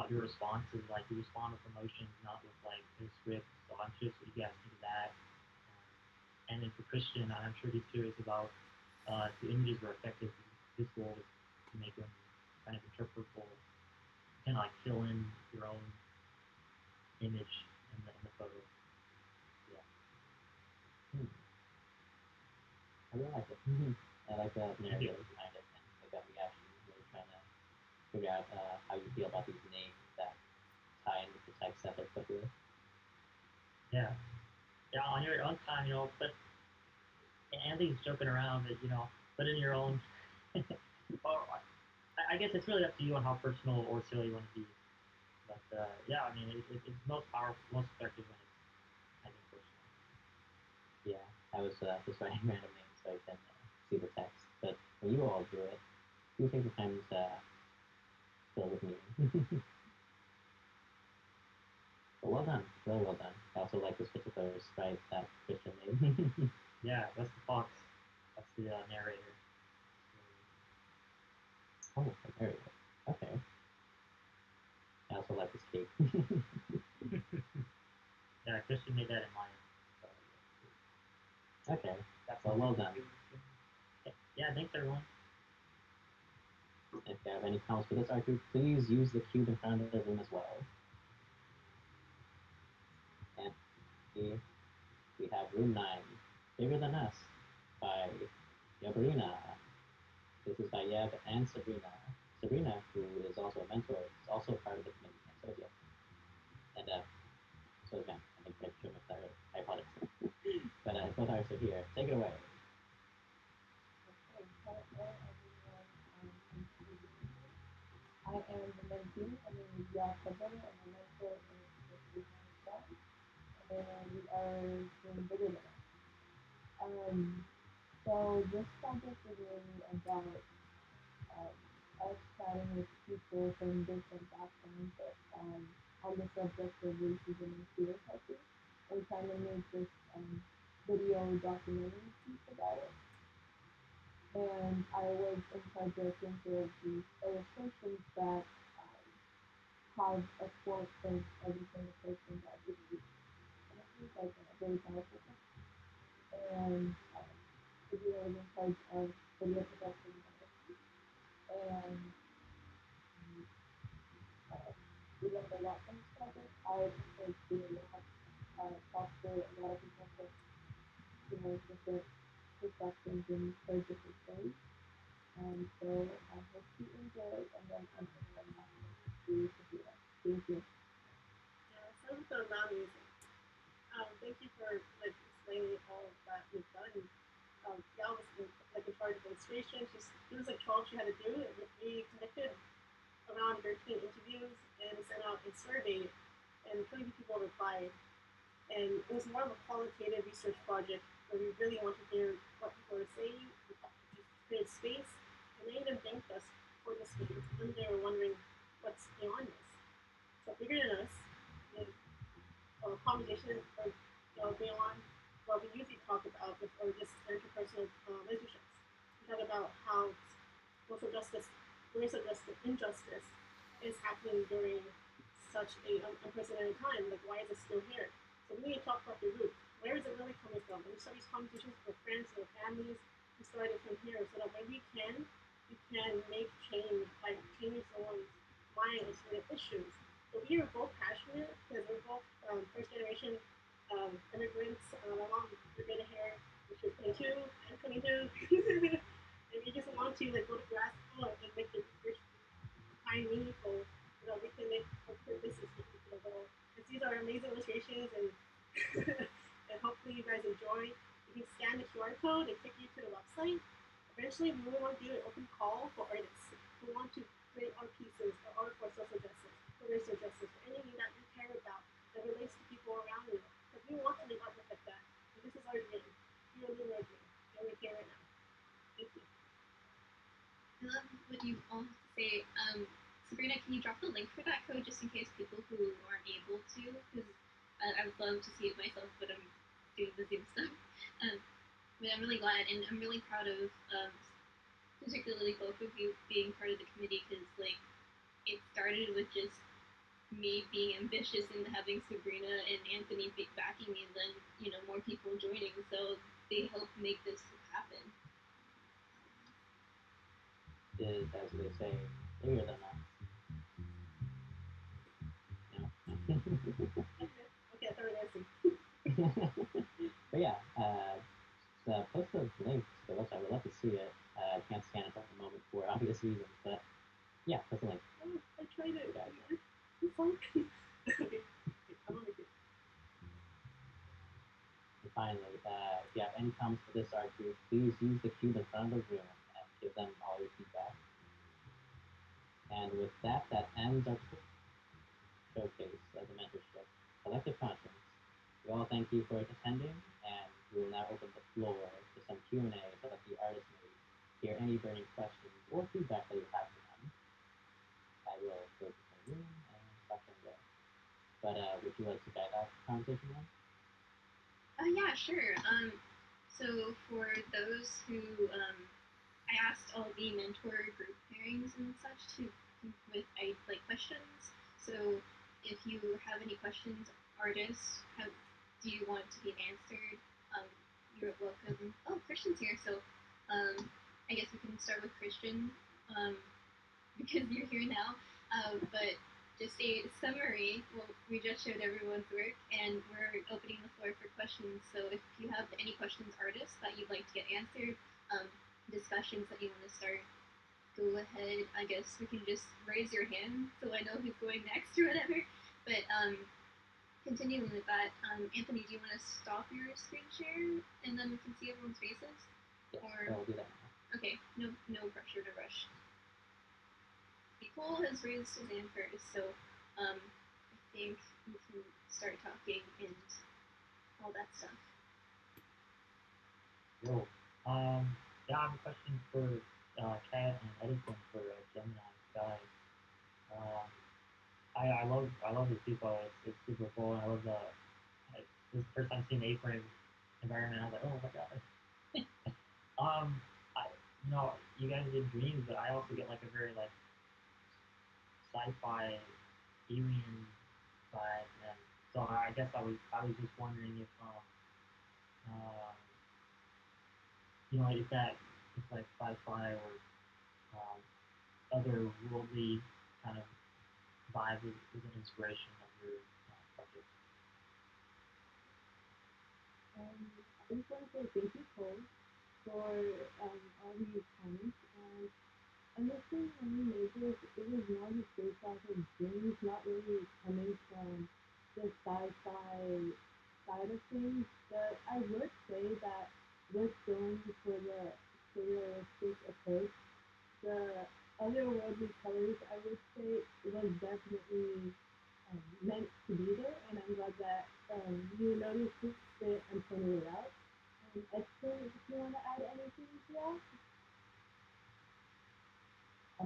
your responses. Like you respond with emotions, not with like a script. So I'm curious what you guys think of that. And then for Christian, I'm sure he's curious about if the images were effective. His goal is to make them kind of interpretable, kind of like fill in your own image in the photo. Yeah. I really like it. I like the narrative behind it and the gut reaction. Really trying to figure out how you feel about these names that tie in with the text that they're put with. Yeah. Yeah, on your own time, but Andy's joking around that, put in your own. Well, I guess it's really up to you on how personal or silly you want to be. But yeah, I mean, it's most powerful, most effective when it's, I think, personal. Yeah, I was just writing random names so I can see the text. But when you all do it, do you think the times filled with meaning. But well done, really well done. I also like this particular sprite that Christian made. Yeah, that's the fox. That's the narrator. Oh, there you go. Okay. I also like this cake. Yeah, Christian made that in Maya. So, Okay, that's well done. okay. Yeah, thanks everyone. If you have any comments for this art group, please use the cube in front of the room as well. And we have room 9, Bigger Than Us, by Yabrina. This is by Yeb and Sabrina. Sabrina, who is also a mentor, is also part of the committee, and so is Yeb. And so is Ben. I think I should mix that earlier. I apologize. But both artists are here. Take it away. Okay, hello everyone. I'm Sabrina. I am the mentee. My name is Yasabella, and my mentor is Sabrina herself. And we are doing bigger than us. So this project is really about um, us chatting with people from different backgrounds on the subject of racism and stereotyping, and trying to make this video documentary piece about it. And I was in charge of thinking of these illustrations that have a quote of every single person that we use. And it seems like a very powerful thing. And Sabrina was in charge of video production and editing. And we learned a lot from this project. I personally did a lot, talked to a lot of people from, different perspectives and heard different stories. So I hope you enjoy, and then I'm going to pass it to Sabrina. Thank you. Yeah, sounds amazing. Thank you for explaining all of that you've done. Gal was in charge of illustration. It was 12 she had to do. We conducted around 13 interviews and sent out a survey, and 20 people replied. And it was more of a qualitative research project where we really want to hear what people are saying. We created space, and they even thanked us for the space. And then they were wondering what's beyond this. So Bigger Than Us is a conversation beyond what we usually talk about or just interpersonal relationships. We talk about how social justice, racial justice, injustice is happening during such a unprecedented time. Like, why is it still here? So we need to talk about the root. Where is it really coming from? And we start these conversations with friends and with families. We started from here so that when we can make change by changing someone's mind on certain issues. So we are both passionate because we're both first generation immigrants. My mom with red hair, which is 22, I'm 22. And we just want to go to grass school and make the research find meaningful so that we can make our purposes for people as well. Because these are amazing illustrations and and hopefully you guys enjoy. You can scan the QR code and take you to the website. Eventually, we will want to do an open call for artists who want to create art pieces or art for social justice, for racial justice, for anything that you care about that relates to people around you. Because we want to make artwork like that. And this is our dream. We are living our dream. And we're here right now. Thank you. I love what you all have to say. Sabrina, can you drop the link for that code just in case people who aren't able to? Because I would love to see it myself, but I'm doing the Zoom stuff. But I'm really glad, and I'm really proud of particularly both of you being part of the committee, because it started with just me being ambitious and having Sabrina and Anthony backing me, and then more people joining, so they helped make this happen. Is, as they say, bigger than us. No. Okay, I started dancing. But yeah, post the link to the website. I would love to see it. I can't scan it at the moment for obvious reasons, but yeah, post the link. Oh, I tried it. Yeah. It's fine. Okay, I'm gonna make it. And finally, if you have any comments for this art group, please use the cube in front of the room and give them all your feedback. And with that, that ends our showcase of the mentorship collective conscience. We all thank you for attending, and we will now open the floor to some Q&A so that the artists may hear any burning questions or feedback that you have for them. I will would you like to guide that conversation on? Yeah, sure. So for those who, I asked all the mentor group pairings and such to with like questions. So if you have any questions, artists, how do you want to be answered? You're welcome. Oh, Christian's here, so I guess we can start with Christian because you're here now. But just a summary. Well, we just showed everyone's work, and we're opening the floor for questions. So if you have any questions, artists, that you'd like to get answered, discussions that you want to start, go ahead. I guess we can just raise your hand so I know who's going next or whatever. But continuing with that, Anthony, do you want to stop your screen share and then we can see everyone's faces? Yes, Or I'll do that now. okay, no pressure to rush. Nicole has raised his hand first, so I think we can start talking and all that stuff. Yo, yeah, I have a question for Kat and Edison for Gemini Sky. I love this people. It's super cool. And I love this is the first time seeing the A-frame environment. I was like, oh my god. I you guys did dreams, but I also get like a very like sci-fi alien vibe, and so I guess I was just wondering if if like sci-fi or otherworldly kind of vibe is an inspiration of your project. I just want to say thank you, Cole, for all these comments. And honestly, when we made this, it was more just based off of dreams, not really coming from the sci-fi side of things. But I would say that with going for the surrealistic approach, the otherworldly colors, I would say, was definitely meant to be there, and I'm glad that you noticed it and pointed it out. Esther, if you want to add anything to that?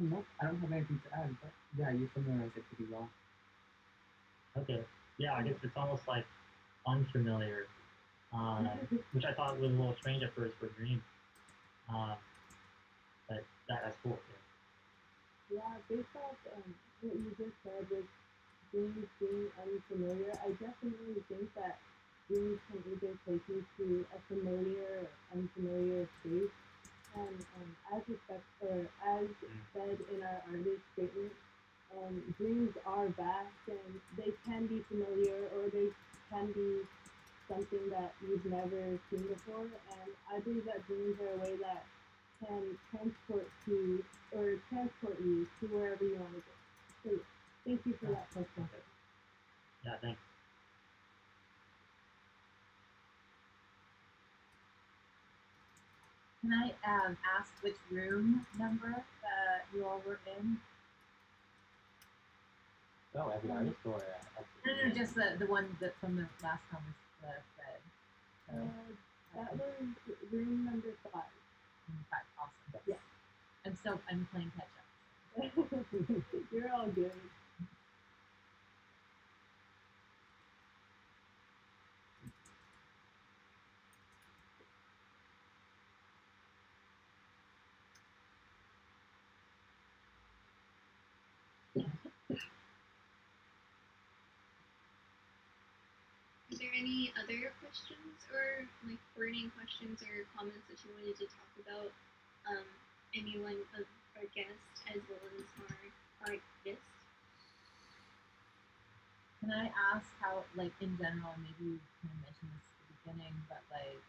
No, I don't have anything to add, but yeah, you summarized it pretty well. Okay. Yeah, I guess it's almost like unfamiliar, which I thought was a little strange at first for Dream. But that's cool. Yeah, based off what you just said with dreams being unfamiliar, I definitely think that dreams can either take you to a familiar or unfamiliar space. And as said in our artist statement, dreams are vast and they can be familiar or they can be something that you've never seen before. And I believe that dreams are a way that can transport you to wherever you want to go. So thank you for that question. Yeah, thanks. Can I ask which room number that you all were in? Oh, every artist or No, just the one that from the last time was said. That was room number 5. Awesome. Yeah. I'm playing catch up. You're all good. Is there any other questions or like burning questions or comments that you wanted to talk about? Anyone of our guests as well as our guest? Can I ask how, like in general, maybe you kind of mentioned this at the beginning, but like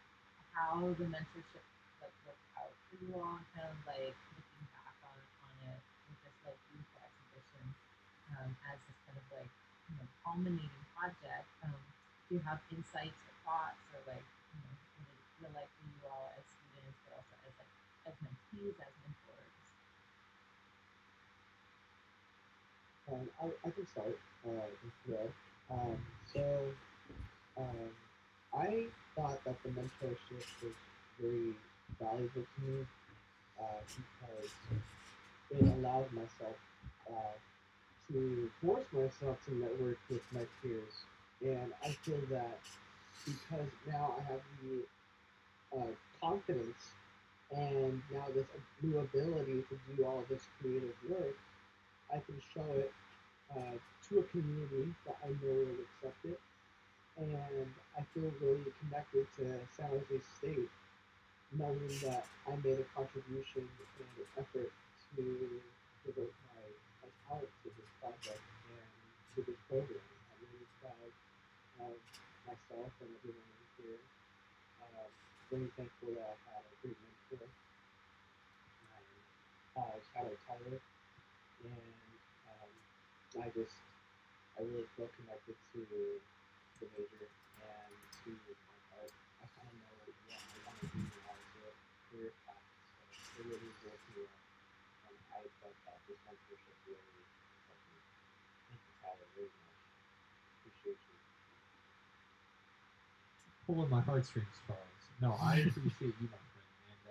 how the mentorship like worked out for you all, and kind of like looking back on it with this like beautiful exhibition as this kind of like culminating project. Do you have insights or thoughts or like what did it feel like for you all as students, but also as like as mentees, as mentors? I can start instead. So I thought that the mentorship was very valuable to me because it allowed myself to force myself to network with my peers. And I feel that because now I have the confidence and now this new ability to do all this creative work, I can show it to a community that I know will accept it. And I feel really connected to San Jose State, knowing that I made a contribution and an effort to devote my talent to this project and to this program. I'm really proud of myself and everyone in here. Very thankful that I had a great mentor, Shadow Tyler, and I really feel connected to the major and to my heart. I kind of know what I want to do as a career path, so it really woke me up, and I felt that this mentorship really helped me. Thank you, Tyler, very much. Appreciate you. Pulling my heartstrings, Charles. No, I appreciate you, my friend. And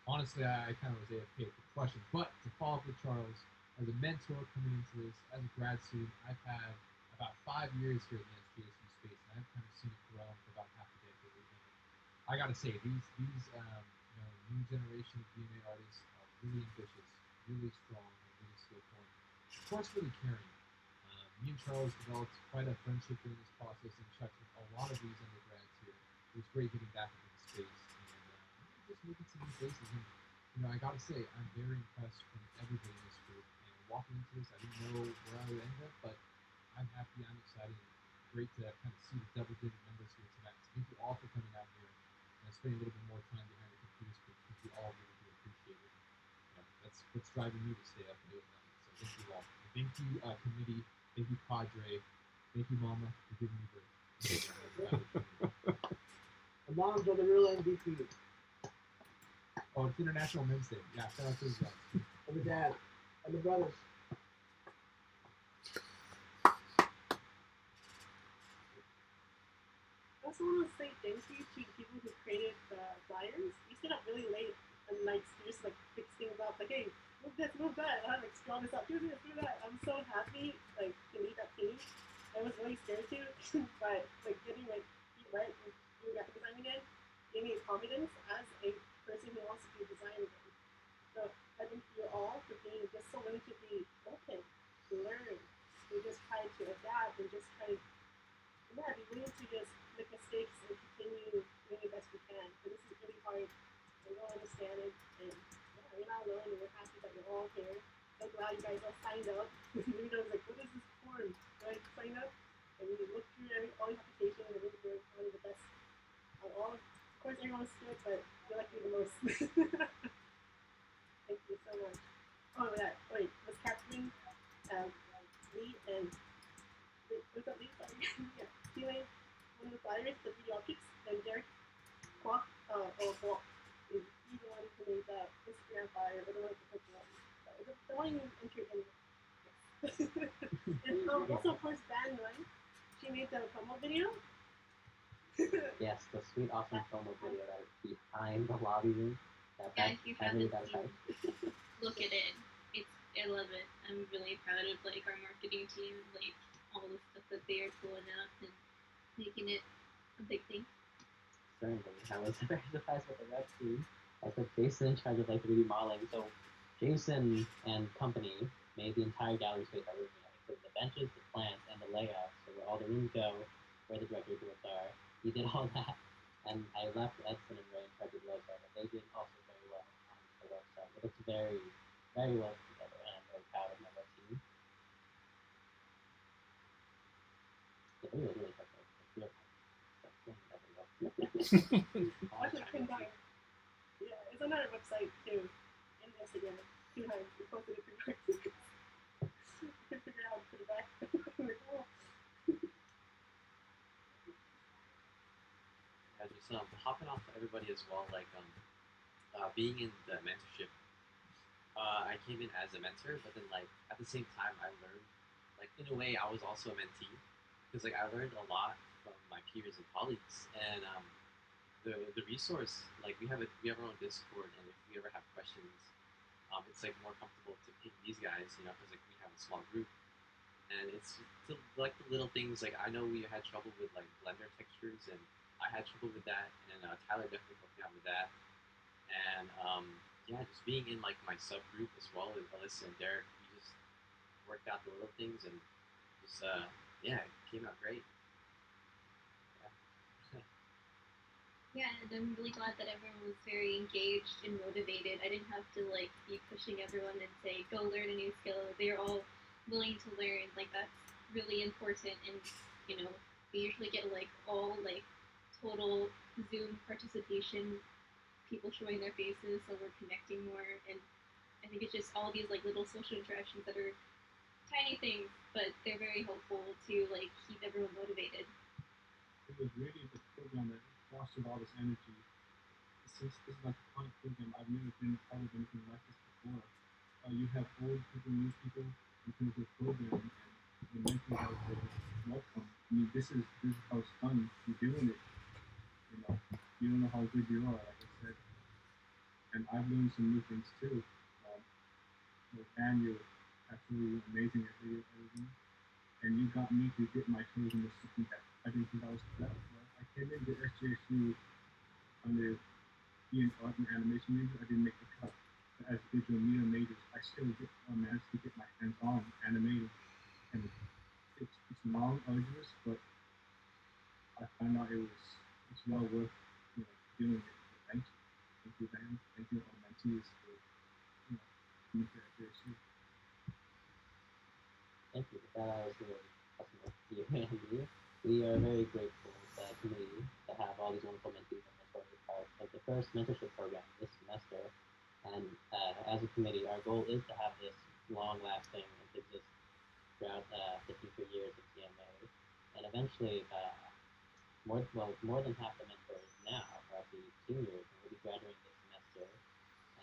honestly, I kind of was AFK with the question. But to follow up with Charles, as a mentor coming into this, as a grad student, I've had about 5 years here in the SJSU space, and I've kind of seen it grow for about half a decade. And I got to say, these new generation of DNA artists are really ambitious, really strong, and really skillful, and of course, really caring. Me and Charles developed quite a friendship during this process and checked with a lot of these undergrads here. It was great getting back into the space and just meeting some new faces. And I got to say, I'm very impressed from everybody in this group. And walking into this, I didn't know where I would end up, but I'm happy, I'm excited. Great to kind of see the double-digit numbers here tonight. So thank you all for coming out here and spending a little bit more time behind the computer screen. Thank you all really do appreciate it. That's what's driving me to stay up late at night. So thank you all. And thank you, committee. Thank you, Cadre. Thank you, Mama, for giving me birth. The moms are the real MVP. Oh, it's International Men's Day. Yeah, shout out to those guys. And the dad. And the brothers. I also want to say thank you to the people who created the flyers. We stayed up really late and just fix things up. Like, hey, move this, move that. And I'm like, draw this up, do this, do that. I'm so happy to meet that team. I was really scared too, but getting my feet wet and doing graphic design again gave me confidence as a person who wants to do design again. So I thank you all for being just so willing to be open, to learn, to just try to adapt and just try to be willing to just make mistakes and continue doing the best we can. And this is really hard. And we all understand it. And you're not alone. And we're happy that you're all here. So glad you guys all signed up. You know, what is this form? Do I sign up? And we look through all your applications and we're probably the best out of all. Of course, everyone's good, but you like you the most. Thank you so much. Oh, yeah. Wait, was Catherine, Lee, and was that Lee? Sorry. Yeah. One of the flyers, the video optics, and Derek Kwok, he's the one who made the Instagram flyer, but the one with the one. The one you entered in. And also, of course, Van, right? She made the promo video. Yes, the sweet, awesome promo video that is behind the lobby room. Guys, you haven't seen look at it. I love it. I'm really proud of our marketing team, all the stuff that they are pulling out and making it a big thing. Certainly. I was very surprised with the web team. I put Jason in charge of 3D modeling. So Jason and company made the entire gallery space that we're looking at, including the benches, the plants, and the layouts. So where all the rooms go, where the director's booths are. He did all that. And I left Edson and Ray in charge of the website, but they did also very well on the website. It looks very, very well together, and I'm very proud of my web team. The video is really tough. Yeah, it's on our website too, and Instagram. 2 times. We posted it 2 times. I can figure out how to put it back. Yeah, just hopping off to everybody as well. Being in the mentorship, I came in as a mentor, but then at the same time, I learned in a way I was also a mentee because I learned a lot from my peers and colleagues, and the resource we have our own Discord, and if we ever have questions, it's more comfortable to ping these guys, because we have a small group, And it's like the little things. Like I know we had trouble with like Blender textures, and I had trouble with that, and Tyler definitely helped me out with that. And yeah, just being in like my subgroup as well as Alyssa and Derek, we just worked out the little things and just yeah, it came out great. Yeah, and I'm really glad that everyone was very engaged and motivated. I didn't have to like be pushing everyone and say, go learn a new skill. They're all willing to learn. Like that's really important. And you know, we usually get like all like total Zoom participation, people showing their faces, so we're connecting more. And I think it's just all these like little social interactions that are tiny things, but they're very helpful to like keep everyone motivated. It was really the program that fostered all this energy. Since this is like a pilot program, I've never been part of anything like this before. You have old people, new people, you come into the program, and the mentors are the welcome. I mean, this is how it's done. You're doing it. You know, you don't know how good you are, like I said. And I've learned some new things too. And you're absolutely amazing at video editing. And you got me to dip my toes into something that I didn't think I was good at. I came into SJSU under being art and animation major. I didn't make the cut. But as visual media majors, I still managed to get my hands on animating. And it's long, arduous, but I found out it's well worth doing it. So thank you. Thank you, Van. Thank you, all mentees for coming to SJSU. Thank you. That was really awesome of you and you. We are very grateful to the community to have all these wonderful mentees and mentors as part of the first mentorship program this semester. And as a committee, our goal is to have this long-lasting and to exist throughout the future years of TMA. And eventually, more than half the mentors now are the seniors, and we'll be graduating this semester.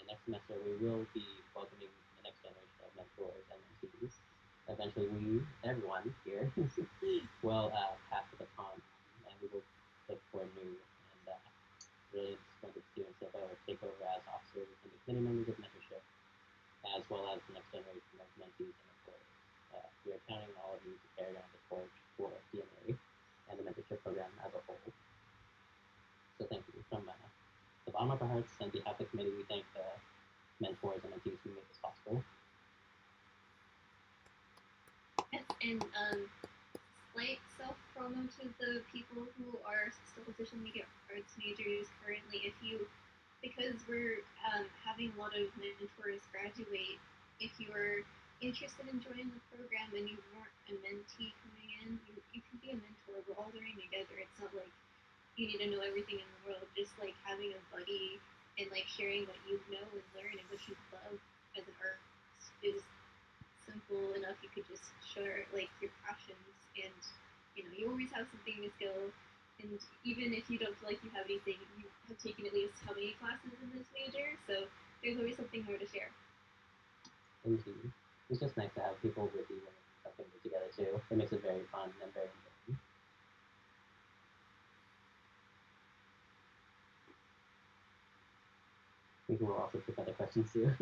And next semester, we will be welcoming the next generation of mentors and mentees. Eventually, everyone here, will pass the baton, and we will look for new and really splendid students that will take over as officers and the committee members of mentorship, as well as the next generation of mentees and mentors. We are counting on all of you to carry on the torch for DNA and the mentorship program as a whole. So thank you from the bottom of our hearts. On behalf of the committee, we thank the mentors and mentees who made this possible. Yes, and slight self promo to the people who are still social media arts majors currently. Because we're having a lot of mentors graduate, if you are interested in joining the program and you weren't a mentee coming in, you can be a mentor. We're all learning together. It's not like you need to know everything in the world. Just like having a buddy and like sharing what you know and learn and what you love as an artist is simple enough. You could just share like your passions, and you always have something to skill. And even if you don't feel like you have anything, you have taken at least how many classes in this major, so there's always something more to share. Indeed. It's just nice to have people with you and something together too. It makes it very fun and very enjoyable. We will also take other questions too.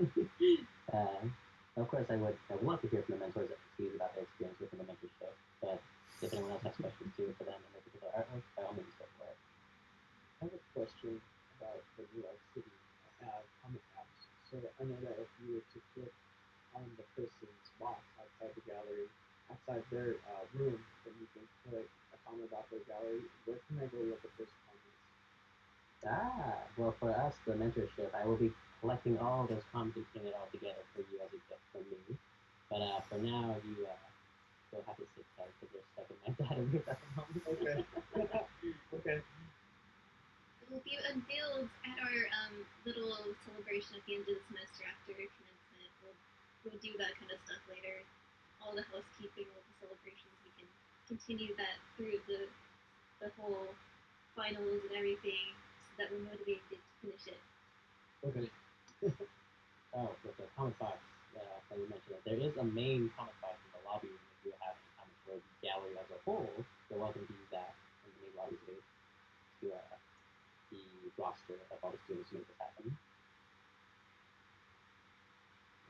Of course, I would love to hear from the mentors and mentees about their experience within the mentorship, but if anyone else has questions too for them and their particular artwork, by all means go for it. I have a question about the New York City comic apps. So I know that if you were to click on the person's box outside the gallery, outside their room, then you can put a comment about their gallery. Where can I go look at those comments? Well, for us, the mentorship, I will be collecting all those comments and putting it all together for you as a gift from me. But for now, you'll have to sit tight because they're stuck in my database at the moment. Okay. Okay. It will be unveiled at our little celebration at the end of the semester after commencement. We'll do that kind of stuff later. All the housekeeping, all the celebrations, we can continue that through the whole finals and everything, so that we're motivated to finish it. Okay. With the comment box, that you mentioned, there is a main comment box in the lobby room. If you have any comments for the gallery as a whole, you're welcome to use that in the main lobby space to the roster of all the students who make this happen.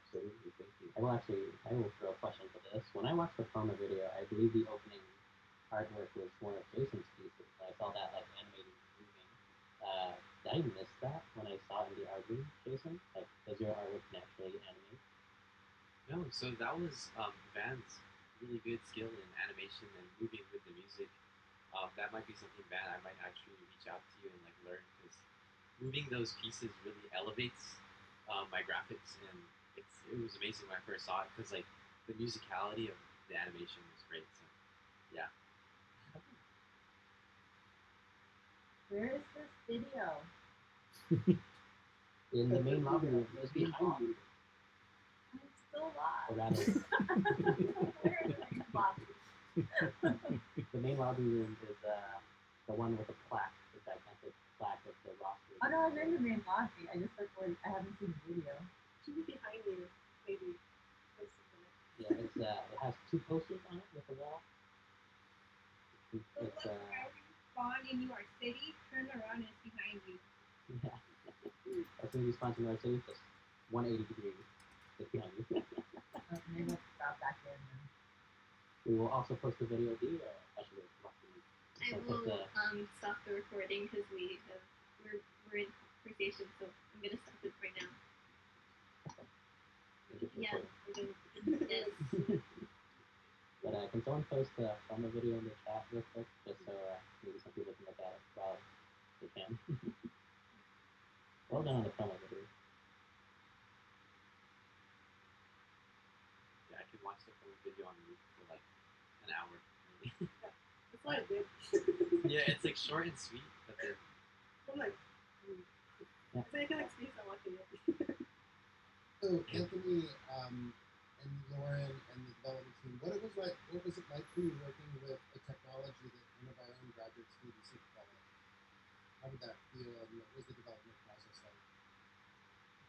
Absolutely, thank you. I will throw a question for this. When I watched the promo video, I believe the opening artwork was one of Jason's pieces. I saw that like animated moving. Did I miss that when I saw it in the art room, Jason? Like, does your artwork naturally animate? No, so that was Van's really good skill in animation and moving with the music. That might be something, Van, I might actually reach out to you and like learn, because moving those pieces really elevates my graphics, and it was amazing when I first saw it, because like the musicality of the animation was great. So yeah. Where is this video? In the main lobby room, just behind you. I'm still lost. Or rather, Where is the main lobby? the main lobby room is the one with the plaque, the gigantic plaque of the roster. Oh no, I'm in the main lobby. I just like I haven't seen the video. Should be behind you, maybe. Yeah, it has two posters on it with the wall. So It's look, wherever you spawn in your city, turn around and it's behind you. yeah. As soon as you spawn to North City, just 180 degrees. It's behind you. Maybe I'll drop back in. We will also post the video D, or actually, I will stop the recording because we're in conversation, so I'm gonna stop it right now. Yeah, we're gonna yes. But can someone post the promo video in the chat real quick, just so maybe some people can look at it while they can. Well done on the promo video. Yeah, I can watch the full video on loop for like an hour. That's what I did. Yeah, it's like short and sweet, but then I'm like, yeah. So I can like space on watching it. So Anthony and Lauren and the development team, what was it like for you working with a technology that one of our own graduate students had developed? How did that feel, and what was the development process like?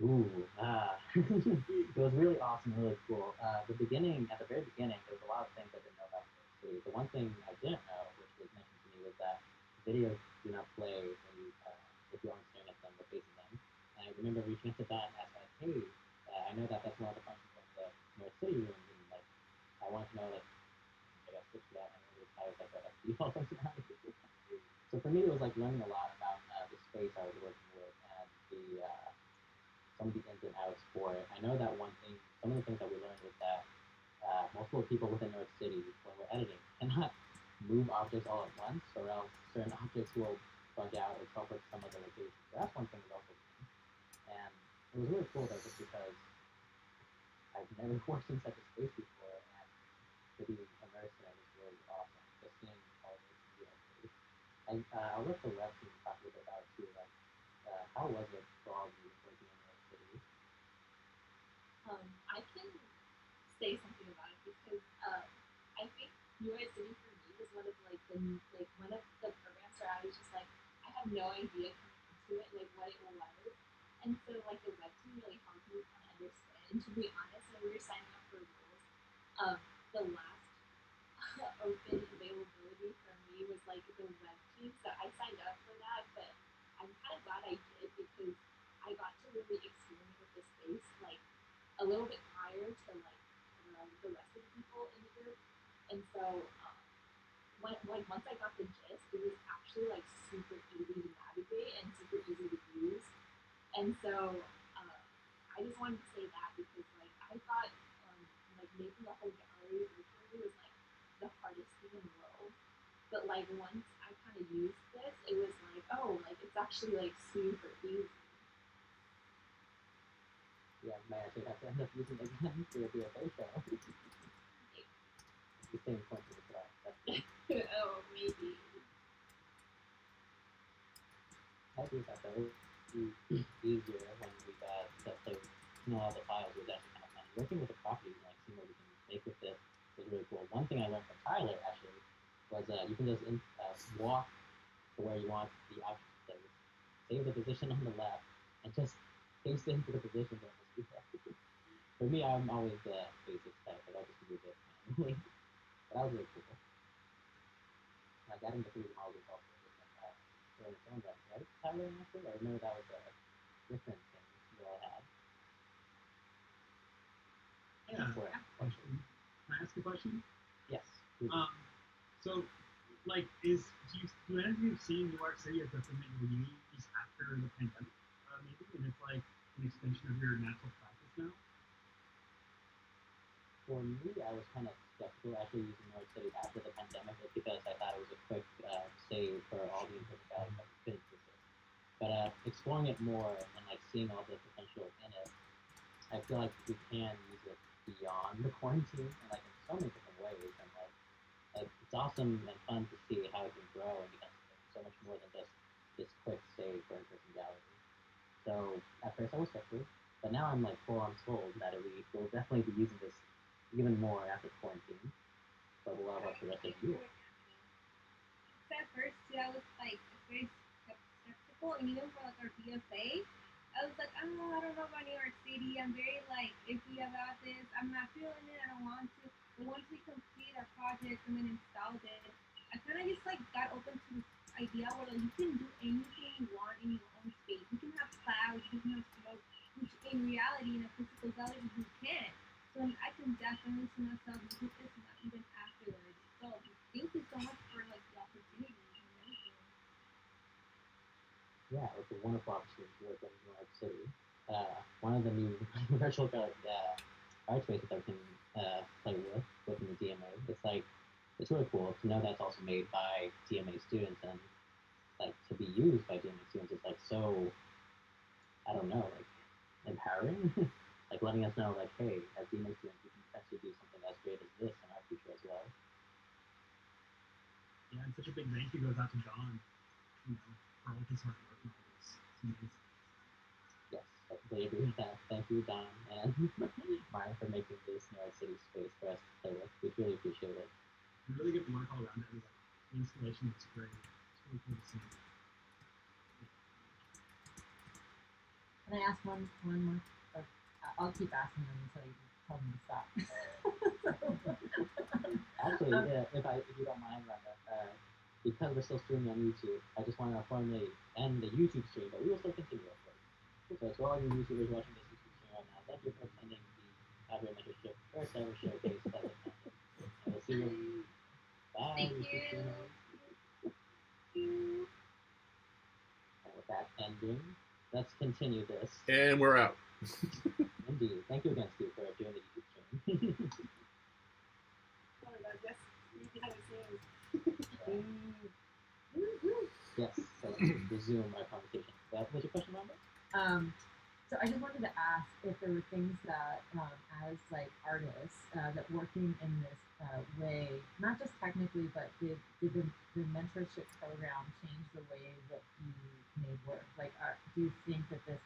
Ooh, it was really awesome, really cool. At the very beginning, there was a lot of things I didn't know about the city. The one thing I didn't know, which was mentioned to me, was that videos do not play when if you aren't staring at them or facing them. And I remember reaching out to Dot and asking, like, hey, I know that that's one of the functions of the North City room, and like, I want to know, like, I got switch to that, and it was how it's like a default functionality. So for me, it was like learning a lot about the space I was working with and some of the ins and outs for it. I know that some of the things that we learned was that multiple people within North City, when we're editing, cannot move objects all at once, or else certain objects will bug out or teleport to some other location. So that's one thing we also learned. And it was really cool though, just because I've never worked in such a space before, and to be immersed in it was really awesome. Just seeing all this in real space. And I'll let the web team talk a little bit about it too. Like, how was it for all of you working in North City? I can say something about it because I think UI City for me was one of one of the programs where I was just like, I have no idea coming into it like what it was, and so like the web team really helped me kind of understand. And to be honest, when we were signing up for roles, the last open availability for me was like the web team, so I signed up for that, but I'm kind of glad I did because I got to really experiment with the space like a little bit prior to like the rest of the people in the group, and so once I got the gist, it was actually like super easy to navigate and super easy to use, and so I just wanted to say that because like I thought like making a whole gallery virtually was like the hardest thing in the world, but like once I kind of used this, it was like, oh, like it's actually like super easy. Yeah, I might actually have to end up using it again for your BFA show. The same point to the class. Oh, maybe. I agree with that though. It was easier when we got all the files. It was actually kind of fun. Working with the properties, like seeing what we can make with it was really cool. One thing I learned from Tyler actually was you can just walk to where you want the object to place, save the position on the left, and just paste it into the position that must be there. For me, I'm always the basics type, like I'll just move it manually. But that was really cool. Getting the 3D models is also different in its own right, right? Tyler, actually? I remember that was a different thing you all had. Yeah. Can I ask a question? Yes. So, like, do any of you see New York City as something that you'll use after the pandemic, maybe, and it's like an extension of your natural practice now? For me, I was kind of skeptical actually using New York City after the pandemic, just because I thought it was a quick save for all the businesses. But exploring it more and like seeing all the potential in it, I feel like we can use it beyond the quarantine and like in so many different ways. And like it's awesome and fun to see how it can grow and become so much more than just this quick save for in-person gallery. So at first I was skeptical, but now I'm like full on sold that we will definitely be using this even more after quarantine. But what about the rest of you? At first, too, I was like very skeptical, and even for like our BFA, I was like, oh, I don't know about New York City. I'm very like iffy about this. I'm not feeling it. I don't want to. But once we completed our project and then installed it, I kind of just like got open to this idea where like you can do anything you want in your own space. You can have clouds, you can have smoke, which in reality in a physical gallery you can't. So I can definitely see myself using this not even afterwards. So thank you so much for like the opportunity and everything. Yeah, it's a wonderful opportunity to work in New York City. One of the new virtual art spaces that we can play with within the DMA. It's really cool to know that's also made by DMA students and like to be used by DMA students is like so I don't know like empowering, like letting us know like hey as DMA students we can actually do something as great as this in our future as well. Yeah, and such a big thank you goes out to John, for all his hard work and all this. It's amazing. Yes, I completely agree with that. Thank you, Don and Maya, for making this New York City space for us to play with. We really appreciate it. You really get to work all around everybody. The installation is great. It's really cool to see. Can I ask one more? I'll keep asking them until you tell them to stop. Actually, if you don't mind, Rhonda, because we're still streaming on YouTube, I just want to formally end the YouTube stream, but we will still continue, of course. So to all you YouTubers watching this YouTube stream right now, thank you for attending the CADRE Mentorship first ever showcase of the content. And we'll see you. Bye. Thank you. And with that ending, let's continue this. And we're out. Indeed. Thank you again, Steve, for doing the YouTube stream. Yes, behind the scenes. Yes, so resume our conversation. What was your question, Rhonda? So I just wanted to ask if there were things that, as like artists, that working in this way, not just technically, but did the mentorship program change the way that you made work? Like, do you think that this kind